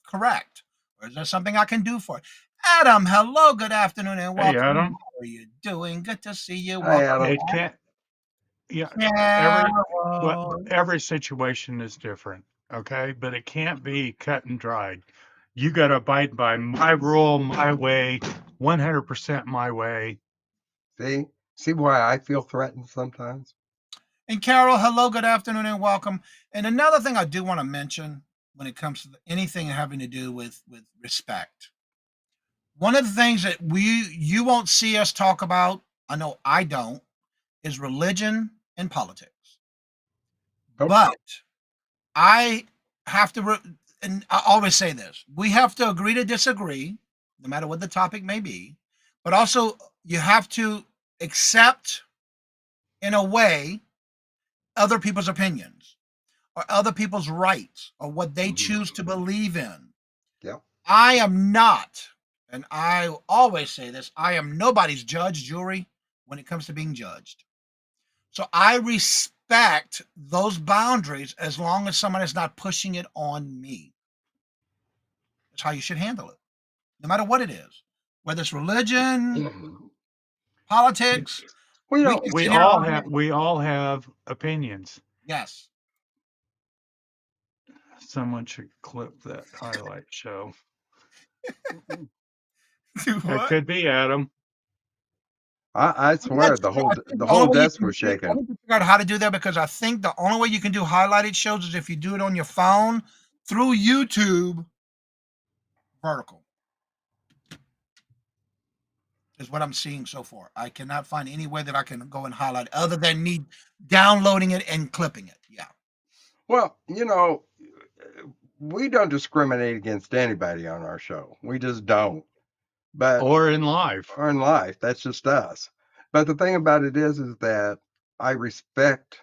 correct, or is there something I can do for it? Adam, hello, good afternoon, and welcome. Hey, Adam. How are you doing? Good to see you. Hi, Welcome. Adam. It can't. Yeah, Carol. every situation is different, okay? But it can't be cut and dried. You got to abide by my rule, my way, 100% my way. See why I feel threatened sometimes? And Carol, hello, good afternoon, and welcome. And another thing I do want to mention when it comes to anything having to do with respect. One of the things that you won't see us talk about, I know I don't, is religion and politics. Nope. But I have to, and I always say this: we have to agree to disagree, no matter what the topic may be. But also, you have to accept, in a way, other people's opinions or other people's rights or what they choose to believe in. Yeah. I am not, and I always say this, I am nobody's judge, jury, when it comes to being judged. So I respect those boundaries as long as someone is not pushing it on me. That's how you should handle it, no matter what it is, whether it's religion, politics. We We don't. can We sit here all all day. have we all have opinions. Yes. Someone should clip that highlight show. Do It what? could be Adam. I I'm not swear the sure. I whole think the the only whole way you desk can was do it, I shaking. need to figure out how to do that because I think the only way you can do highlighted shows is if you do it on your phone through YouTube vertical. Is what I'm seeing so far. I cannot find any way that I can go and highlight other than me downloading it and clipping it. Yeah. Well, we don't discriminate against anybody on our show. We just don't. But Or in life. or in life, that's just us. But the thing about it is that I respect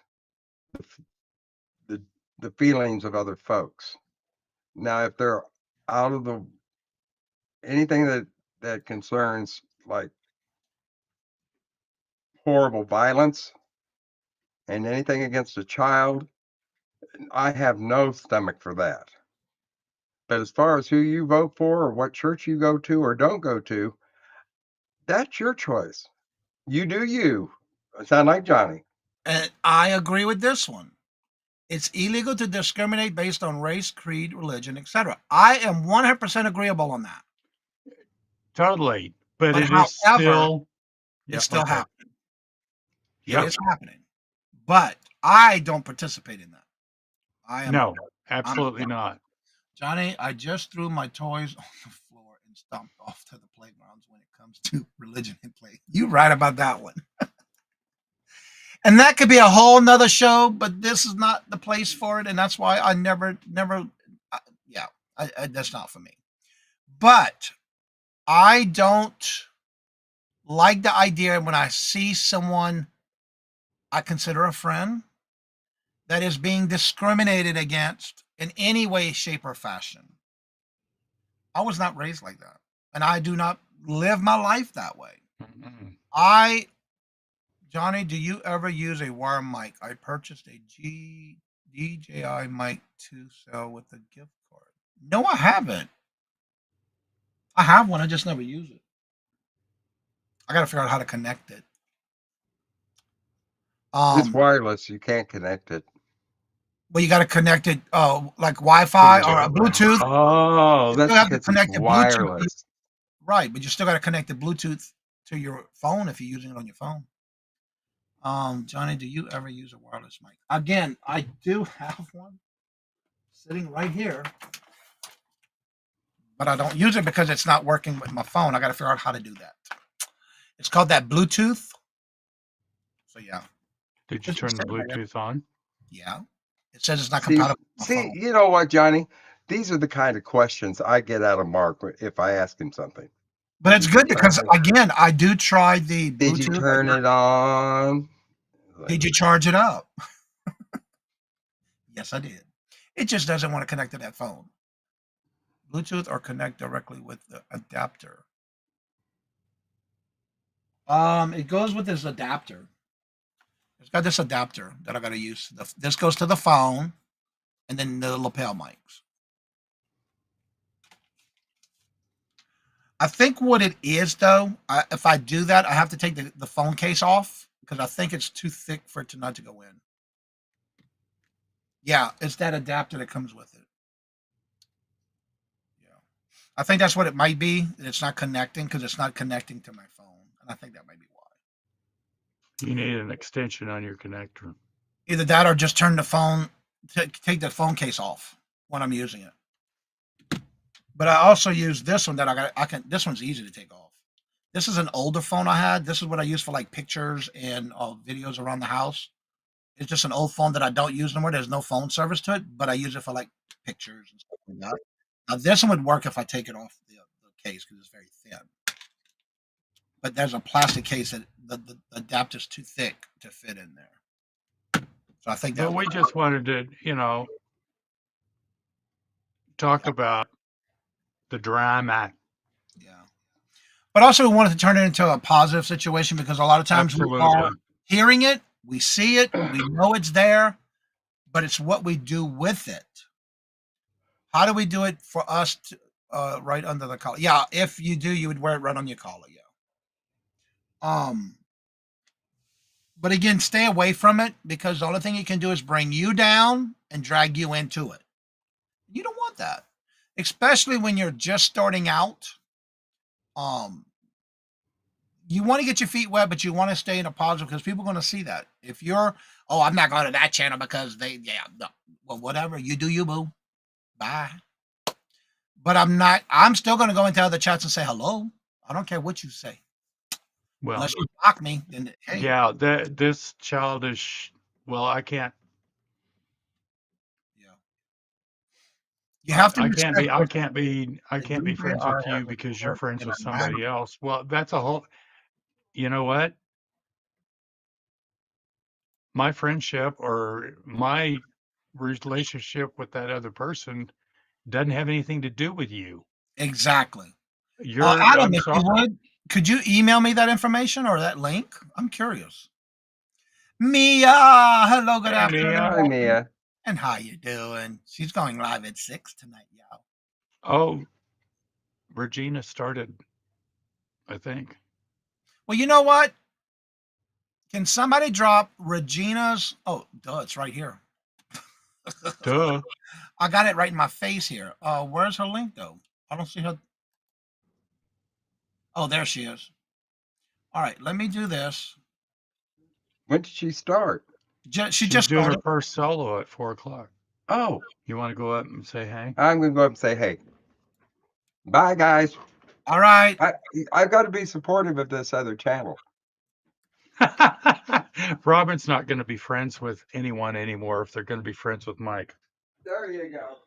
the f- the, the feelings of other folks. Now, if they're out of the anything that concerns like horrible violence and anything against a child, I have no stomach for that. But as far as who you vote for or what church you go to or don't go to, that's your choice. You do you. Sound like Johnny. And I agree with this one. It's illegal to discriminate based on race, creed, religion, etc. I am 100% agreeable on that. Totally. But But it is however, still it's yeah, still okay. happening. It Yep. is happening. But I don't participate in that. I am No, I'm absolutely not. Johnny, I just threw my toys on the floor and stomped off to the playgrounds when it comes to religion and play. You right about that one. And that could be a whole nother show, but this is not the place for it. And that's why I never, yeah, that's not for me. But I don't like the idea when I see someone I consider a friend that is being discriminated against in any way, shape, or fashion. I was not raised like that. And I do not live my life that way. Mm-mm. I, Johnny, do you ever use a wire mic? I purchased a DJI mic to sell with a gift card. No, I haven't. I have one. I just never use it. I got to figure out how to connect it. It's Um, wireless. You can't connect it. but you got to connect it, like Wi-Fi or a Bluetooth. Oh, You That's still have to because it's connect the Bluetooth, wireless. right? But you still got to connect the Bluetooth to your phone if you're using it on your phone. Johnny, do you ever use a wireless mic? Again, I do have one sitting right here, but I don't use it because it's not working with my phone. I got to figure out how to do that. It's called that Bluetooth. So yeah, did you it's just turn the sitting right there. Bluetooth on? Yeah, it says it's not See, compatible with my see, phone. you know what, Johnny? These are the kind of questions I get out of Mark if I ask him something. But it's Did you good because turn it? again, I do try the Did you Bluetooth. turn it on? Like, Did you charge it up? Yes, I did. It just doesn't want to connect to that phone. Bluetooth or connect directly with the adapter. It goes with this adapter. It's got this adapter that I got to use. This goes to the phone, and then the lapel mics. I think what it is, though, if I do that, I have to take the phone case off because I think it's too thick for it to not to go in. Yeah, it's that adapter that comes with it. Yeah, I think that's what it might be. It's not connecting because it's not connecting to my phone, and I think that might be why. You need an extension on your connector. Either that or just turn the phone, take the phone case off when I'm using it. But I also use this one that I can. This one's easy to take off. This is an older phone I had. This is what I use for like pictures and videos around the house. It's just an old phone that I don't use no more. There's no phone service to it, but I use it for like pictures and stuff like that. Now this one would work if I take it off the case because it's very thin. But there's a plastic case that the adapter's too thick to fit in there. So I think that But we just wanted to, talk about the drama. yeah. But also we wanted to turn it into a positive situation because a lot of times we are Absolutely. hearing it, we see it, we know it's there, but it's what we do with it. How do we do it for us to, right under the collar? Yeah, if you do, you would wear it right on your collar. Yeah. But again, stay away from it because the only thing it can do is bring you down and drag you into it. You don't want that, especially when you're just starting out. Um, you want to get your feet wet, but you want to stay in a positive because people are going to see that. If you're, oh, I'm not going to that channel because yeah, no. Well, whatever. You do you, boo. Bye. But I'm still going to go into other chats and say hello. I don't care what you say. Well, Unless you block me, then hey. yeah, this childish. Well, I can't. Yeah. You have to I can't respect be. I what can't be. I they can't do. be They friends are with you at the because you're core friends in with a matter. somebody else. Well, that's a whole. You know what? My friendship or my relationship with that other person doesn't have anything to do with you. Exactly. You're. Adam, I'm if you sorry. would, could you email me that information or that link? I'm curious. Mia, hello, good Hey, Mia. Hi, afternoon. Mia. And how you doing? She's going live at 6 tonight, y'all. Oh, Regina started. I think. Well, you know what? Can somebody drop Regina's? Oh, duh, it's right here. Duh. I got it right in my face here. Where's her link though? I don't see her. Oh, there she is. All right, let me do this. When did she start? She She's just doing her started. first solo at 4 o'clock. Oh, You want to go up and say hey? I'm gonna go up and say, hey, bye, guys. All right. I I've got to be supportive of this other channel. Robin's not going to be friends with anyone anymore if they're going to be friends with Mike. There you go.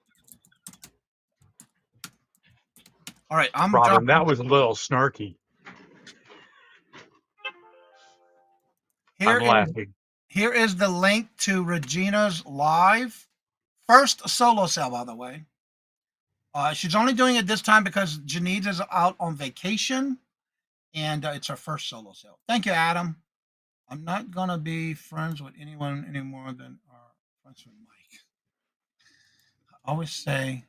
All right, I'm Robin, dropping that was a little snarky. here I'm is laughing. here is the link to Regina's live first solo sale, by the way. She's only doing it this time because Janice is out on vacation, and it's her first solo sale. Thank you, Adam. I'm not gonna be friends with anyone any more than our friends with Mike. I always say,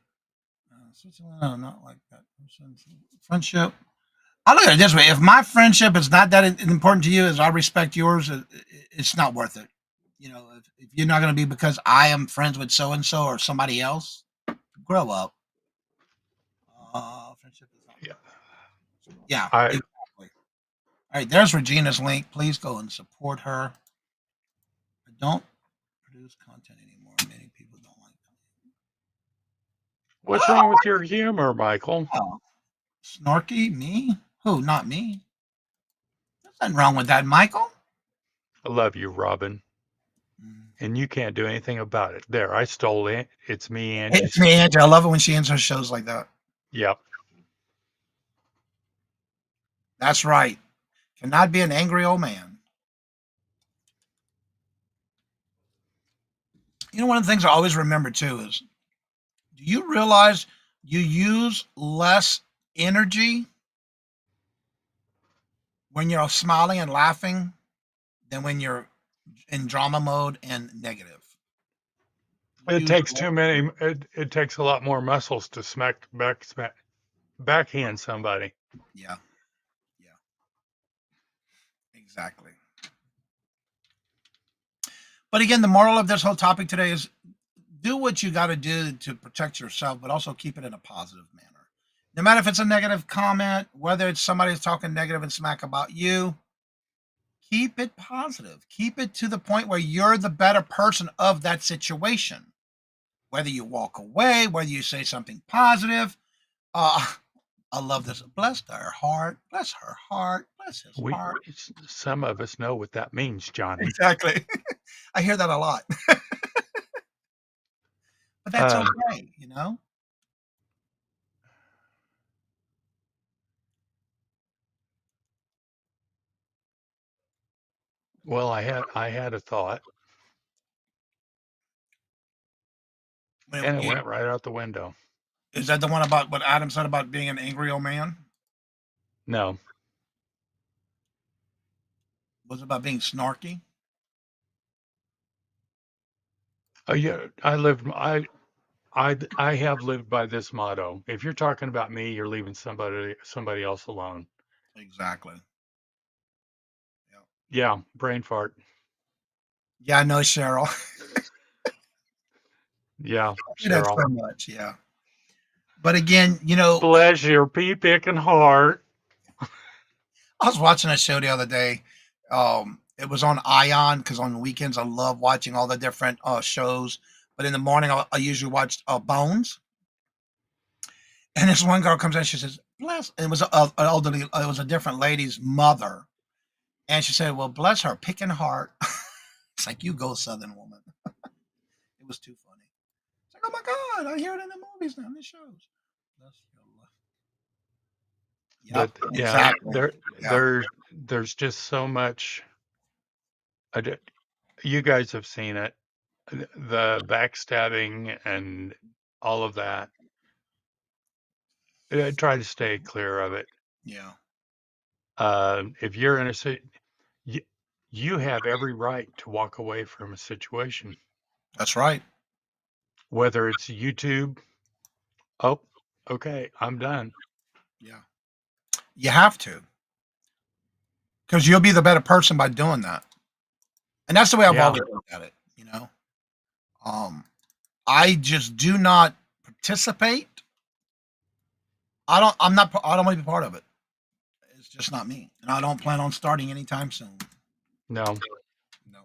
Switzerland, no, not like that person's friendship. I look at it this way: if my friendship is not that important to you, as I respect yours, it's not worth it. You know, if you're not going to be because I am friends with so and so or somebody else, grow up. Friendship is not. Yeah. Yeah, I exactly. All right, there's Regina's link. Please go and support her. I don't produce content anymore. Many people don't like What's wrong with your humor, Michael? that. Oh, snarky? Me? Who? Not me. There's nothing wrong with that, Michael. I love you, Robin. And you can't do anything about it. There, I stole it. It's me, It's Angie's. me, Andrew. I love it when she ends her shows like that. Yep. That's right. Cannot be an angry old man. You know, one of the things I always remember too is do you realize you use less energy when you're smiling and laughing than when you're in drama mode and negative? It You takes too many. It takes a lot more muscles to backhand somebody. yeah, yeah, exactly. But again, the moral of this whole topic today is do what you got to do to protect yourself, but also keep it in a positive manner. No matter if it's a negative comment, whether it's somebody's talking negative and smack about you, keep it positive. Keep it to the point where you're the better person of that situation. Whether you walk away, whether you say something positive. I love this. Bless her heart. Bless her heart. Bless his We heart. some of us know what that means, Johnny. Exactly. I hear that a lot. But that's Um, okay, you know? well, I had a thought, and it went right out the window. Is that the one about what Adam said about being an angry old man? No. Was it about being snarky? Oh yeah, I have lived by this motto. If you're talking about me, you're leaving somebody else alone. Exactly. Yeah. Yeah, brain fart. Yeah, I know, Cheryl. Yeah, That's Cheryl. so much. Yeah. But again, Bless your pea picking heart. I was watching a show the other day. It was on Ion because on the weekends I love watching all the different shows. But in the morning, I usually watch Bones. And this one girl comes in, she says, "Bless." And it was an elderly, it was a different lady's mother, and she said, "Well, bless her picking heart." It's like, you go, Southern woman. It was too funny. It's like, oh my God, I hear it in the movies now, in the shows. Bless your life. Yep, But yeah, exactly. Yeah, there's just so much. You guys have seen it, the backstabbing and all of that. Try to stay clear of it. yeah, If you're in you, you have every right to walk away from a situation, that's right. whether it's YouTube. Oh, okay, I'm done. Yeah, you have to, because you'll be the better person by doing that. And that's the way I've Yeah. always looked at it. I just do not participate. I don't want to be part of it. It's just not me. And I don't plan on starting anytime soon. No. No.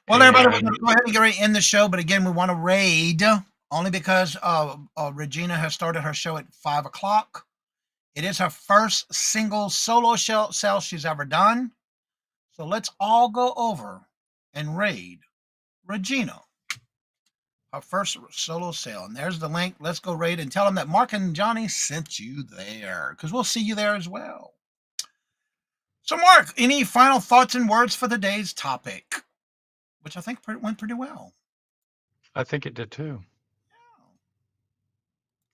Well, everybody, we're And going to go ahead and get ready to end the show. But again, we want to raid only because Regina has started her show at 5 o'clock. It is her first single solo sale she's ever done. So let's all go over and raid Regina. Our first solo sale. And there's the link. Let's go raid and tell them that Mark and Johnny sent you there, because we'll see you there as well. So, Mark, any final thoughts and words for the day's topic, which I think went pretty well? I think it did too.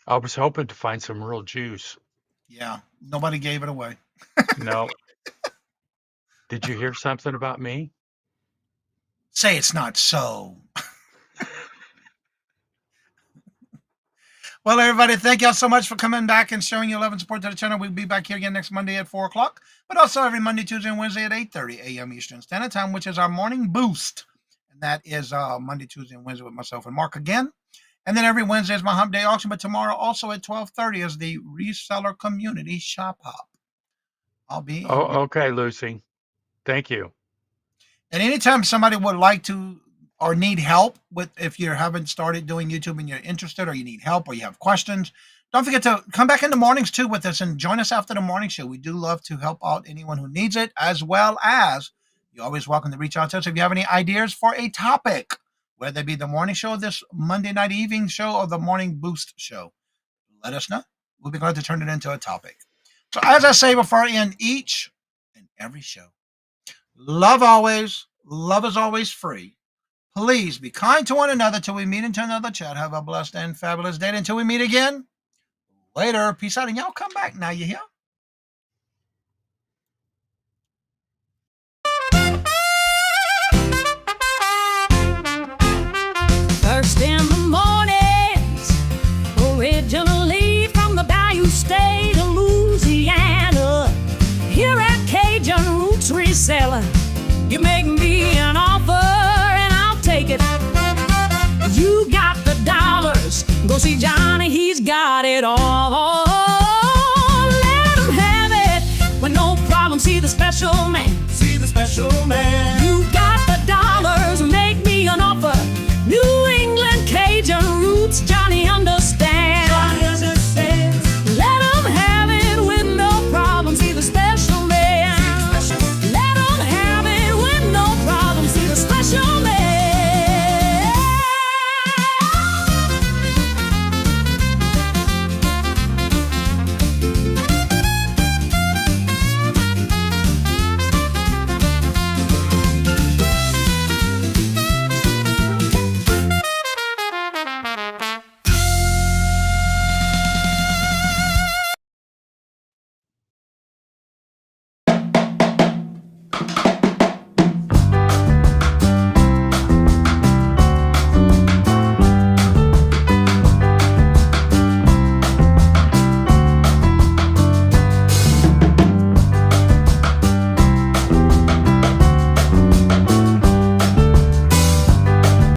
I was hoping to find some real juice. Yeah, nobody gave it away. No. Did you hear something about me? Say it's not so. Well, everybody, thank y'all so much for coming back and showing your love and support to the channel. We'll be back here again next Monday at 4 o'clock, but also every Monday, Tuesday, and Wednesday at 8:30 a.m. Eastern Standard Time, which is our morning boost. And that is Monday, Tuesday, and Wednesday with myself and Mark again. And then every Wednesday is my hump day auction, but tomorrow also at 12:30 is the Reseller Community Shop Hop. I'll be. Oh, okay, Lucy. Thank you. And anytime somebody would like to or need help with, if you haven't started doing YouTube and you're interested, or you need help, or you have questions, don't forget to come back in the mornings too with us and join us after the morning show. We do love to help out anyone who needs it, as well as you're always welcome to reach out to us if you have any ideas for a topic, whether it be the morning show, this Monday night evening show, or the morning boost show. Let us know. We'll be glad to turn it into a topic. So as I say before I end each and every show, love always, love is always free. Please be kind to one another till we meet into another chat. Have a blessed and fabulous day until we meet again. Later. Peace out. And y'all come back now, you hear? First in the mornings, originally from the Bayou State of Louisiana. Here at Cajun Roots Reseller, you make me an offer and I'll take it. You got the dollars, go see Johnny, he's got it all. Let him have it with no problem. See the special man. See the special man.